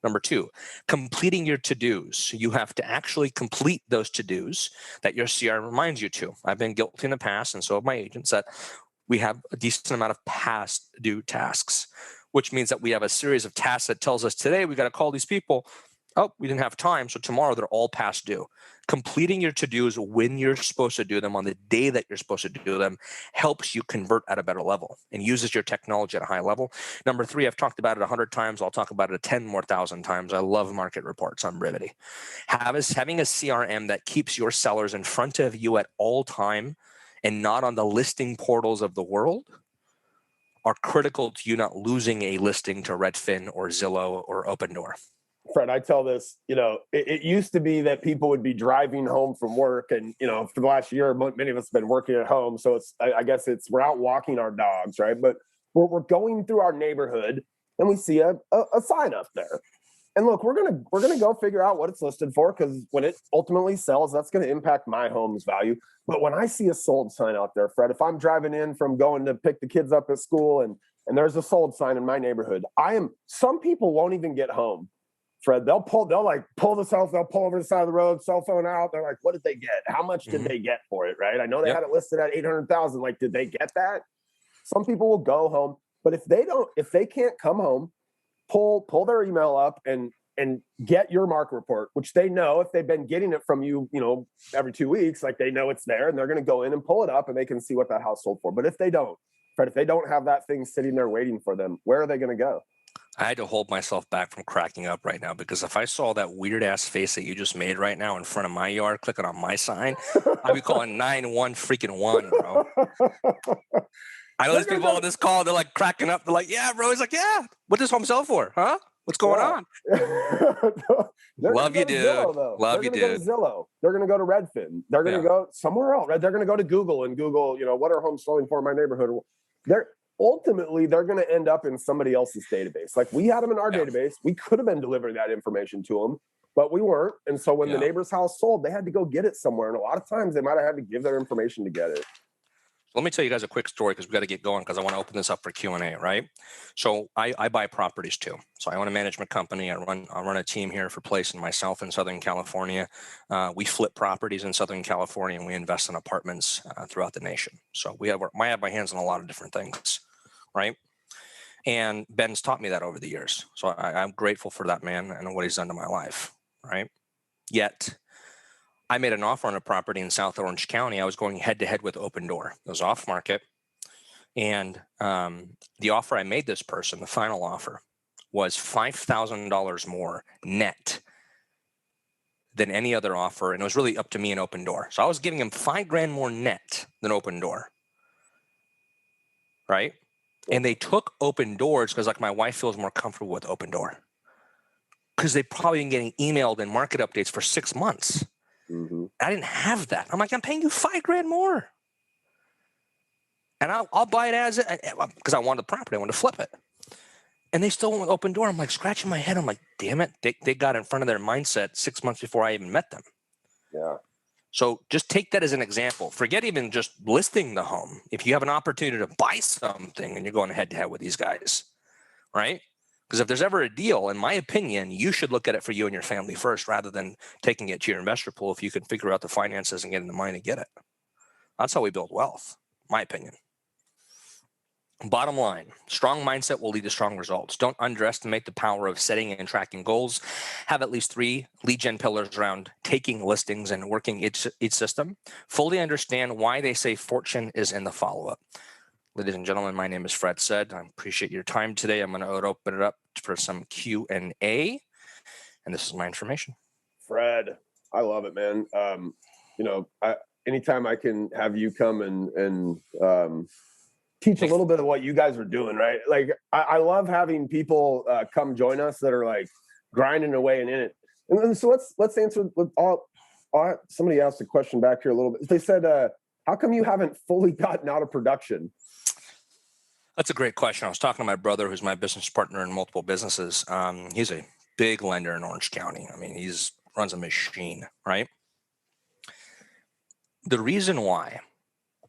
Number 2, completing your to-dos. You have to actually complete those to-dos that your CRM reminds you to. I've been guilty in the past, and so have my agents, that we have a decent amount of past due tasks, which means that we have a series of tasks that tells us today we got to call these people, Oh, we didn't have time, so tomorrow they're all past due. Completing your to-dos when you're supposed to do them on the day that you're supposed to do them helps you convert at a better level and uses your technology at a high level. Number 3, I've talked about it 100 times. I'll talk about it 10 more thousand times. I love market reports on Brivity. Having a CRM that keeps your sellers in front of you at all time and not on the listing portals of the world are critical to you not losing a listing to Redfin or Zillow or Opendoor.
Fred, I tell this, it used to be that people would be driving home from work, and for the last year, many of us have been working at home, so I guess we're out walking our dogs, right? But we're going through our neighborhood, and we see a sign up there, and look, we're gonna go figure out what it's listed for, because when it ultimately sells, that's going to impact my home's value. But when I see a sold sign out there, Fred, if I'm driving in from going to pick the kids up at school, and there's a sold sign in my neighborhood, some people won't even get home. Fred, they'll pull over the side of the road, cell phone out. They're like, what did they get? How much did they get for it, right? I know they had it listed at 800,000. Like, did they get that? Some people will go home, but if they can't come home, pull their email up and get your market report, which they know if they've been getting it from you, every 2 weeks, like they know it's there, and they're going to go in and pull it up and they can see what that house sold for. But if they don't, Fred, if they don't have that thing sitting there waiting for them, where are they going to go?
I had to hold myself back from cracking up right now, because if I saw that weird ass face that you just made right now in front of my yard clicking on my sign, I'd be calling 911, bro. I know there's people on this call, they're like cracking up. They're like, yeah, bro. He's like, yeah. What does home sell for? Huh? What's going on? Love you, dude. Love you, dude.
They're going to go to Zillow. They're going to go to Redfin. They're going to go somewhere else, right? They're going to go to Google and Google, what are homes selling for in my neighborhood? Ultimately, they're going to end up in somebody else's database. Like, we had them in our database. We could have been delivering that information to them, but we weren't. And so when the neighbor's house sold, they had to go get it somewhere. And a lot of times they might have had to give their information to get it.
Let me tell you guys a quick story, because we got to get going, because I want to open this up for Q&A, right? So I buy properties too. So I own a management company. I run a team here for Place and myself in Southern California. We flip properties in Southern California, and we invest in apartments throughout the nation. So I have my hands on a lot of different things, right? And Ben's taught me that over the years. So I'm grateful for that man and what he's done to my life, right? Yet I made an offer on a property in South Orange County. I was going head to head with Opendoor. It was off market. And the offer I made this person, the final offer, was $5,000 more net than any other offer. And it was really up to me and Opendoor. So I was giving him $5,000 more net than Opendoor. Right? And they took Opendoor because, like, my wife feels more comfortable with Opendoor, because they've probably been getting emailed and market updates for 6 months.
Mm-hmm.
I didn't have that. I'm like, I'm paying you $5,000 more, and I'll buy it as because I wanted the property. I wanted to flip it, and they still went with Opendoor. I'm like scratching my head. I'm like, damn it, they got in front of their mindset 6 months before I even met them.
Yeah. So
just take that as an example. Forget even just listing the home. If you have an opportunity to buy something and you're going head to head with these guys, right? Because if there's ever a deal, in my opinion, you should look at it for you and your family first, rather than taking it to your investor pool if you can figure out the finances and get in the money to get it. That's how we build wealth, my opinion. Bottom line, strong mindset will lead to strong results. Don't underestimate the power of setting and tracking goals. Have at least 3 lead gen pillars around taking listings and working each system. Fully understand why they say fortune is in the follow-up. Ladies and gentlemen, my name is Fred Said. I appreciate your time today. I'm going to open it up for some Q&A, and this is my information.
Fred, I love it, man. Anytime I can have you come and teach a little bit of what you guys are doing, right? Like, I love having people come join us that are like grinding away and in it. And so let's answer. Somebody asked a question back here a little bit. They said, how come you haven't fully gotten out of production?
That's a great question. I was talking to my brother, who's my business partner in multiple businesses. He's a big lender in Orange County. I mean, runs a machine, right? The reason why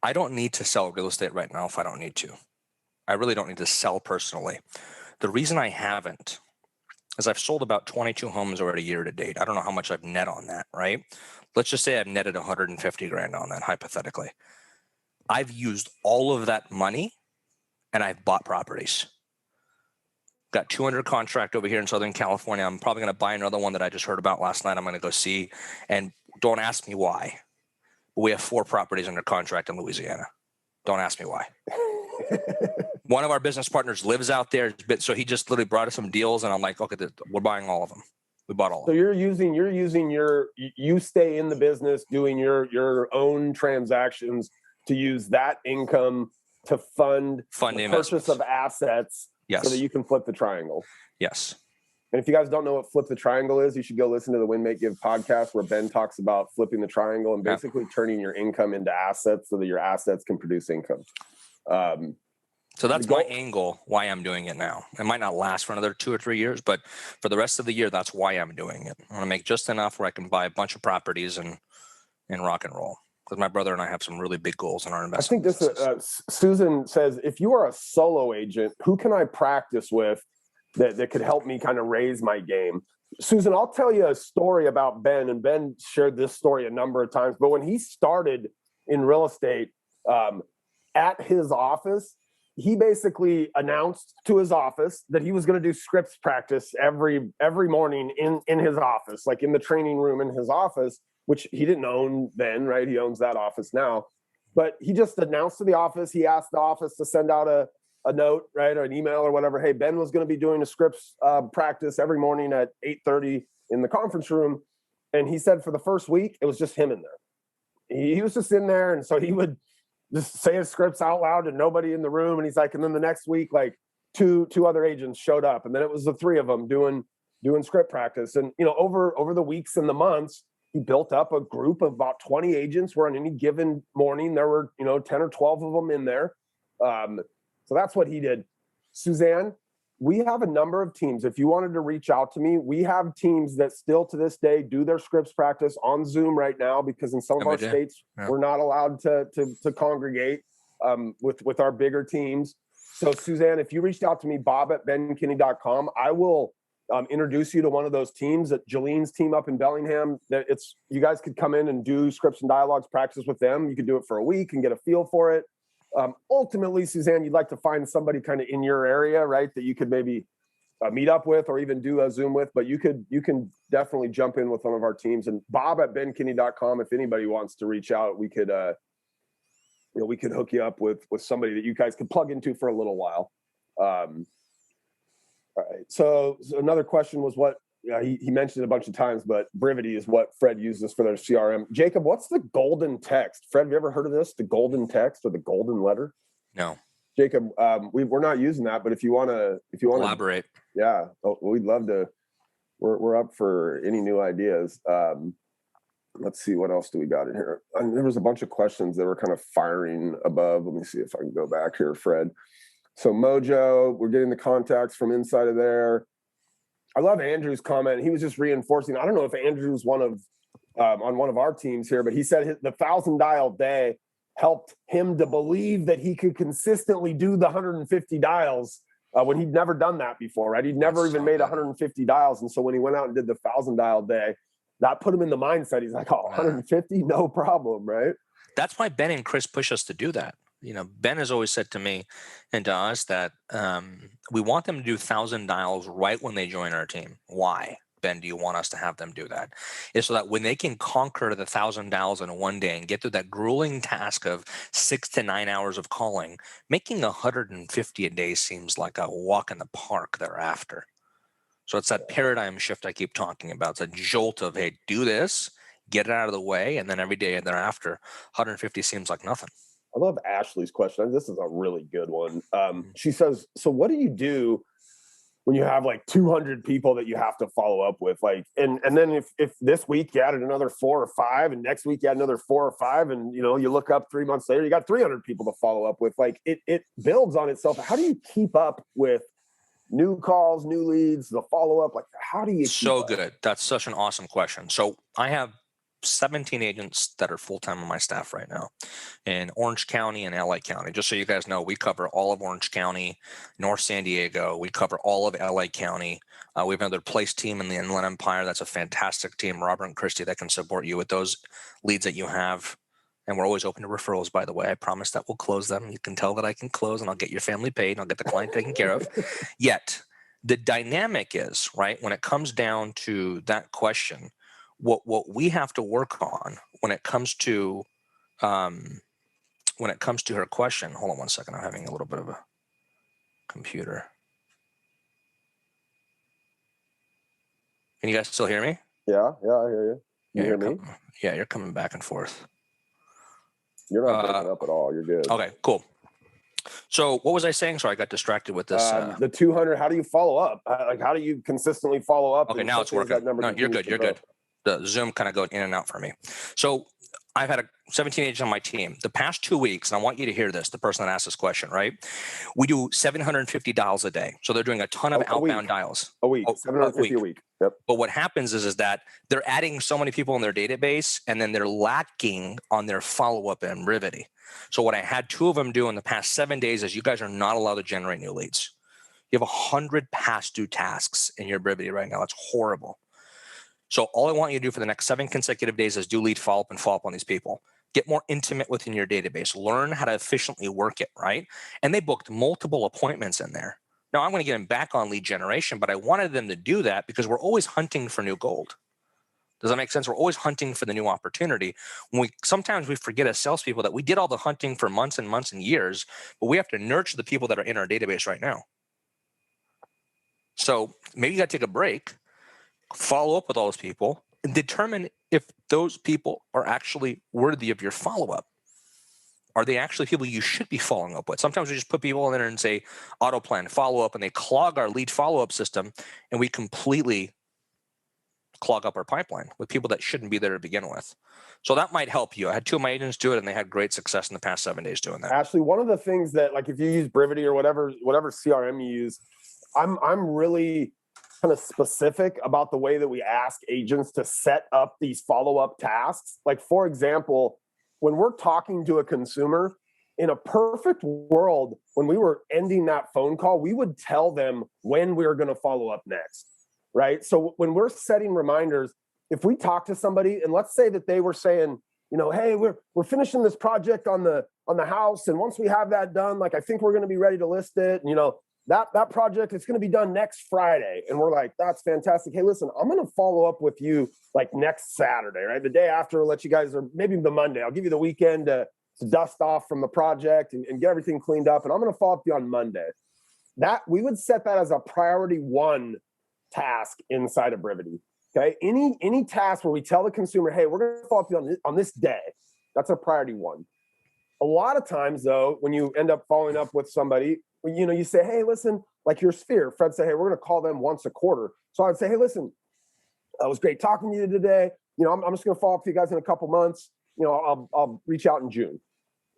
I don't need to sell real estate right now if I don't need to. I really don't need to sell personally. The reason I haven't is I've sold about 22 homes already year to date. I don't know how much I've net on that, right? Let's just say I've netted 150 grand on that, hypothetically. I've used all of that money and I've bought properties. Got 200 contract over here in Southern California. I'm probably going to buy another one that I just heard about last night. I'm going to go see, and don't ask me why. We have 4 properties under contract in Louisiana. Don't ask me why. One of our business partners lives out there, so he just literally brought us some deals, and I'm like, okay, we're buying all of them. We bought all of them.
So you stay in the business doing your own transactions to use that income to fund the purchase of assets,
yes,
so that you can flip the triangle.
Yes.
And if you guys don't know what flip the triangle is, you should go listen to the Win, Make, Give podcast, where Ben talks about flipping the triangle and basically turning your income into assets so that your assets can produce income.
So that's my angle, why I'm doing it now. It might not last for another 2 or 3 years, but for the rest of the year, that's why I'm doing it. I want to make just enough where I can buy a bunch of properties and rock and roll. Because my brother and I have some really big goals in our investment.
I think this, Susan says, if you are a solo agent, who can I practice with that could help me kind of raise my game? Susan, I'll tell you a story about Ben, and Ben shared this story a number of times, but when he started in real estate, at his office, he basically announced to his office that he was going to do scripts practice every morning in his office, like in the training room in his office, which he didn't own then, right? He owns that office now. But he just announced to the office, he asked the office to send out a note, right, or an email or whatever. Hey, Ben was going to be doing a scripts practice every morning at 8:30 in the conference room. And he said for the first week, it was just him in there. He was just in there. And so he would just say his scripts out loud to nobody in the room. And he's like, and then the next week, like two other agents showed up. And then it was the 3 of them doing script practice. And, over the weeks and the months, he built up a group of about 20 agents where on any given morning, there were, 10 or 12 of them in there. So that's what he did. Suzanne, we have a number of teams. If you wanted to reach out to me, we have teams that still to this day do their scripts practice on Zoom right now, because in some of our states, we're not allowed to congregate with our bigger teams. So Suzanne, if you reached out to me, bob@benkinney.com, I will introduce you to one of those teams. At Jalene's team up in Bellingham, that you guys could come in and do scripts and dialogues practice with them. You could do it for a week and get a feel for it. Ultimately, Suzanne, you'd like to find somebody kind of in your area, right, that you could maybe meet up with or even do a Zoom with, but you can definitely jump in with one of our teams. And bob@benkinney.com, if anybody wants to reach out, we could hook you up with somebody that you guys could plug into for a little while. All right. So another question was what he mentioned a bunch of times, but Brivity is what Fred uses for their CRM. Jacob, what's the golden text? Fred, have you ever heard of this? The golden text or the golden letter?
No.
Jacob, we're not using that, but if you want to
elaborate,
yeah, we'd love to. We're up for any new ideas. Let's see, what else do we got in here? There was a bunch of questions that were kind of firing above. Let me see if I can go back here, Fred. So Mojo, we're getting the contacts from inside of there. I love Andrew's comment. He was just reinforcing. I don't know if Andrew's on one of our teams here, but he said the 1,000 dial day helped him to believe that he could consistently do the 150 dials when he'd never done that before, right? He'd never even made 150 dials. And so when he went out and did the 1,000 dial day, that put him in the mindset. He's like, 150, no problem, right?
That's why Ben and Chris push us to do that. Ben has always said to me and to us that we want them to do 1,000 dials right when they join our team. Why, Ben, do you want us to have them do that? Is so that when they can conquer the 1,000 dials in one day and get through that grueling task of 6 to 9 hours of calling, making 150 a day seems like a walk in the park thereafter. So it's that paradigm shift I keep talking about. It's a jolt of, hey, do this, get it out of the way, and then every day thereafter, 150 seems like nothing.
I love Ashley's question. This is a really good one. She says, so what do you do when you have like 200 people that you have to follow up with? Like, and then if this week you added another 4 or 5, and next week you add another 4 or 5, and you look up 3 months later, you got 300 people to follow up with. Like it builds on itself. How do you keep up with new calls, new leads, the follow up? Like, how do you?
So good. That's such an awesome question. So I have 17 agents that are full-time on my staff right now in Orange County and LA County. Just so you guys know, we cover all of Orange County, North San Diego. We cover all of LA County. We have another place team in the Inland Empire. That's a fantastic team, Robert and Christy, that can support you with those leads that you have. And we're always open to referrals, by the way. I promise that we'll close them. You can tell that I can close, and I'll get your family paid, and I'll get the client taken care of. Yet, the dynamic is, right, when it comes down to that question, what we have to work on when it comes to her question. Hold on one second. I'm having a little bit of a computer. Can you guys still hear me?
Yeah, I hear you. You hear me?
Yeah, you're coming back and forth.
You're not breaking up at all. You're good.
Okay, cool. So what was I saying? Sorry, I got distracted with this.
The 200, how do you follow up? Like, how do you consistently follow up?
Okay, now it's working. No, you're good. You're good. The Zoom kind of goes in and out for me. So I've had 17 agents on my team. The past 2 weeks, and I want you to hear this, the person that asked this question, right? We do 750 dials a day. So they're doing a ton of outbound dials.
A week. 750 a week. Yep.
But what happens is that they're adding so many people in their database, and then they're lacking on their follow-up in Brivity. So what I had 2 of them do in the past 7 days is you guys are not allowed to generate new leads. You have 100 past due tasks in your Brivity right now. That's horrible. So all I want you to do for the next 7 consecutive days is do lead follow-up and follow up on these people. Get more intimate within your database. Learn how to efficiently work it, right? And they booked multiple appointments in there. Now, I'm going to get them back on lead generation, but I wanted them to do that because we're always hunting for new gold. Does that make sense? We're always hunting for the new opportunity. Sometimes we forget as salespeople that we did all the hunting for months and months and years, but we have to nurture the people that are in our database right now. So maybe you got to take a break, follow up with all those people, and determine if those people are actually worthy of your follow-up. Are they actually people you should be following up with? Sometimes we just put people in there and say auto plan, follow up, and they clog our lead follow-up system, and we completely clog up our pipeline with people that shouldn't be there to begin with. So that might help you. I had 2 of my agents do it, and they had great success in the past 7 days doing that.
Ashley, one of the things that, like, if you use Brivity or whatever CRM you use, I'm really kind of specific about the way that we ask agents to set up these follow-up tasks. Like, for example, when we're talking to a consumer, in a perfect world, when we were ending that phone call, we would tell them when we were going to follow up next, right? So when we're setting reminders, if we talk to somebody and let's say that they were saying, you know, hey, we're finishing this project on the house, and once we have that done, like, I think we're going to be ready to list it, and, you know, that project is going to be done next Friday. And we're like, that's fantastic. Hey, listen, I'm going to follow up with you like next Saturday, right? The day after, I'll let you guys, or maybe the Monday, I'll give you the weekend to dust off from the project and get everything cleaned up. And I'm going to follow up with you on Monday. That we would set that as a priority 1 task inside of Brivity. Okay. Any task where we tell the consumer, hey, we're going to follow up with you on this day. That's a priority 1. A lot of times though, when you end up following up with somebody, you know, you say, hey, listen, like your Sphere, Fred said, hey, we're going to call them once a quarter. So I'd say, hey, listen, it was great talking to you today. You know, I'm just going to follow up with you guys in a couple months. You know, I'll reach out in June,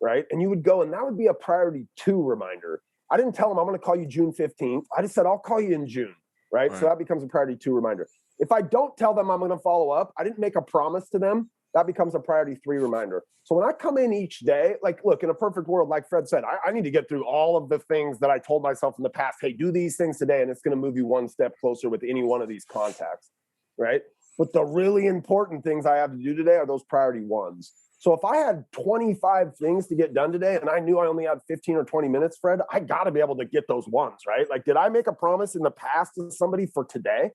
right? And you would go, and that would be a priority 2 reminder. I didn't tell them I'm going to call you June 15th. I just said, I'll call you in June, right? So that becomes a priority 2 reminder. If I don't tell them I'm going to follow up, I didn't make a promise to them. That becomes a priority 3 reminder. So when I come in each day, like, look, in a perfect world, like Fred said, I need to get through all of the things that I told myself in the past. Hey, do these things today, and it's going to move you 1 step closer with any one of these contacts, right? But the really important things I have to do today are those priority 1s. So if I had 25 things to get done today and I knew I only had 15 or 20 minutes, Fred, I got to be able to get those 1s, right? Like, did I make a promise in the past to somebody for today?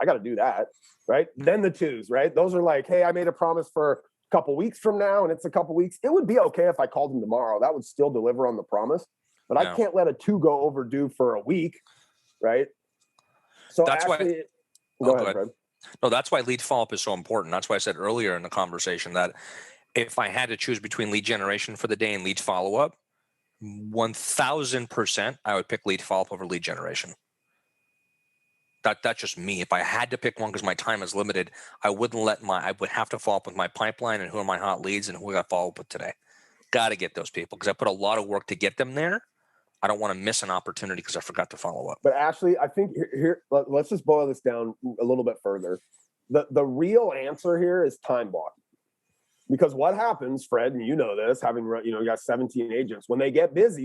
I got to do that, right? Then the 2s, right? Those are like, hey, I made a promise for a couple weeks from now, and it's a couple weeks. It would be okay if I called them tomorrow. That would still deliver on the promise, but I can't let a 2 go overdue for a week, right? So
that's
actually,
why. Go ahead, Fred. No, that's why lead follow-up is so important. That's why I said earlier in the conversation that if I had to choose between lead generation for the day and lead follow-up, 1,000% I would pick lead follow-up over lead generation. That's just me. If I had to pick one because my time is limited, I would have to follow up with my pipeline and who are my hot leads and who I got to follow up with today. Got to get those people because I put a lot of work to get them there. I don't want to miss an opportunity because I forgot to follow up.
But Ashley, I think here, let's just boil this down a little bit further. The real answer here is time blocking. Because what happens, Fred, and you know this, having, you know, you got 17 agents, when you get busy,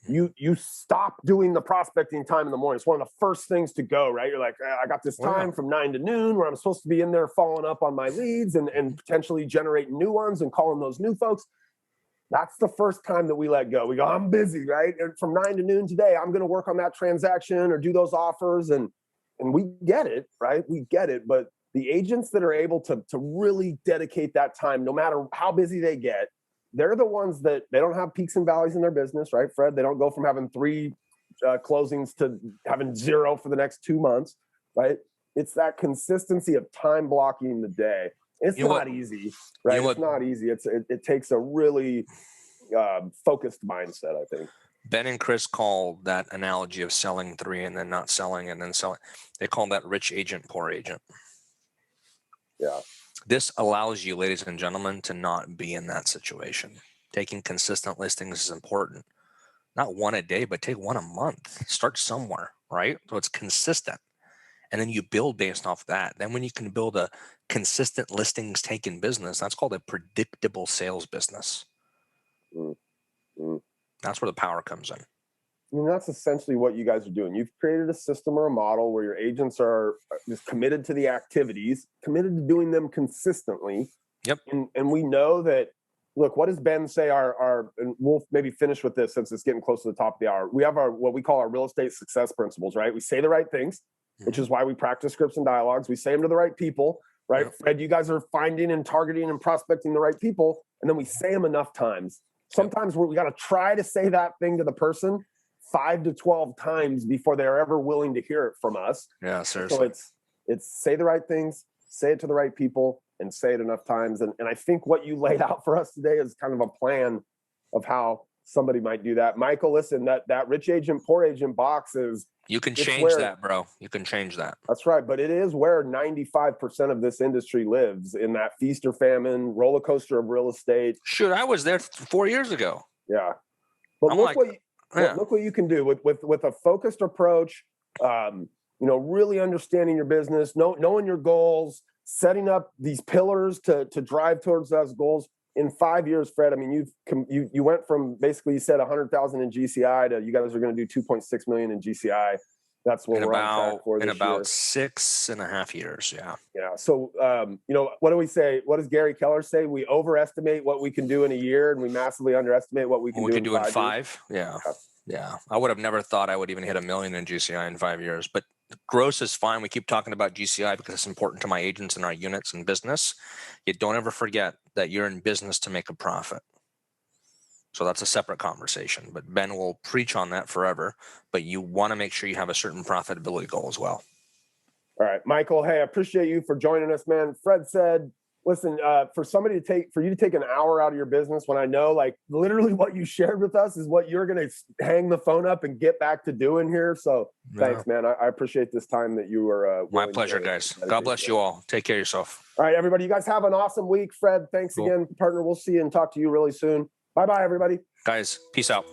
you stop doing the prospecting time in the morning. It's one of the first things to go, right? You're like, I got this time from 9 to noon where I'm supposed to be in there following up on my leads and potentially generating new ones and calling those new folks. That's the first time that we let go. We go, I'm busy, right? And from 9 to noon today, I'm going to work on that transaction or do those offers. And we get it, right? We get it. But the agents that are able to really dedicate that time, no matter how busy they get, they're the ones that they don't have peaks and valleys in their business, right, Fred? They don't go from having 3 closings to having 0 for the next 2 months, right? It's that consistency of time blocking the day. It's not easy, right? It's not easy. It takes a really focused mindset, I think.
Ben and Chris call that analogy of selling 3 and then not selling and then selling. They call that rich agent, poor agent.
Yeah.
This allows you, ladies and gentlemen, to not be in that situation. Taking consistent listings is important. Not 1 a day, but take 1 a month. Start somewhere, right? So it's consistent. And then you build based off that. Then when you can build a consistent listings taken business, that's called a predictable sales business.
Mm-hmm.
That's where the power comes in.
I mean, that's essentially what you guys are doing. You've created a system or a model where your agents are just committed to the activities, committed to doing them consistently.
Yep.
And we know that, look, what does Ben say and we'll maybe finish with this since it's getting close to the top of the hour. We have what we call our real estate success principles, right? We say the right things, which is why we practice scripts and dialogues. We say them to the right people, right? Yep. Fred, you guys are finding and targeting and prospecting the right people. And then we say them enough times. Sometimes we got to try to say that thing to the person 5 to 12 times before they're ever willing to hear it from us.
Yeah, seriously.
So it's say the right things, say it to the right people, and say it enough times. And I think what you laid out for us today is kind of a plan of how somebody might do that. Michael, listen, that rich agent, poor agent box is...
You can change that, bro. You can change that.
That's right. But it is where 95% of this industry lives, in that feast or famine roller coaster of real estate.
Shoot, I was there 4 years ago.
Yeah. But look what you can do with a focused approach, really understanding your business, knowing your goals, setting up these pillars to drive towards those goals. In 5 years, Fred, I mean, you went from basically, you said 100,000 in GCI to you guys are going to do 2.6 million in GCI. That's what we're on track for this year.
In about 6.5 years. Yeah.
Yeah. So, what do we say? What does Gary Keller say? We overestimate what we can do in a year, and we massively underestimate what we can do in 5 years.
Yeah. Yeah. I would have never thought I would even hit 1 million in GCI in 5 years, but gross is fine. We keep talking about GCI because it's important to my agents and our units and business. You don't ever forget that you're in business to make a profit. So that's a separate conversation, but Ben will preach on that forever, but you want to make sure you have a certain profitability goal as well.
All right, Michael, hey, I appreciate you for joining us, man. Fred said, listen, for you to take an hour out of your business, when I know, like, literally what you shared with us is what you're going to hang the phone up and get back to doing here. So thanks, man. I appreciate this time that you were.
My pleasure, guys. God bless you all. Take care of yourself.
All right, everybody. You guys have an awesome week. Fred, thanks again, partner. We'll see you and talk to you really soon. Bye-bye, everybody.
Guys, peace out.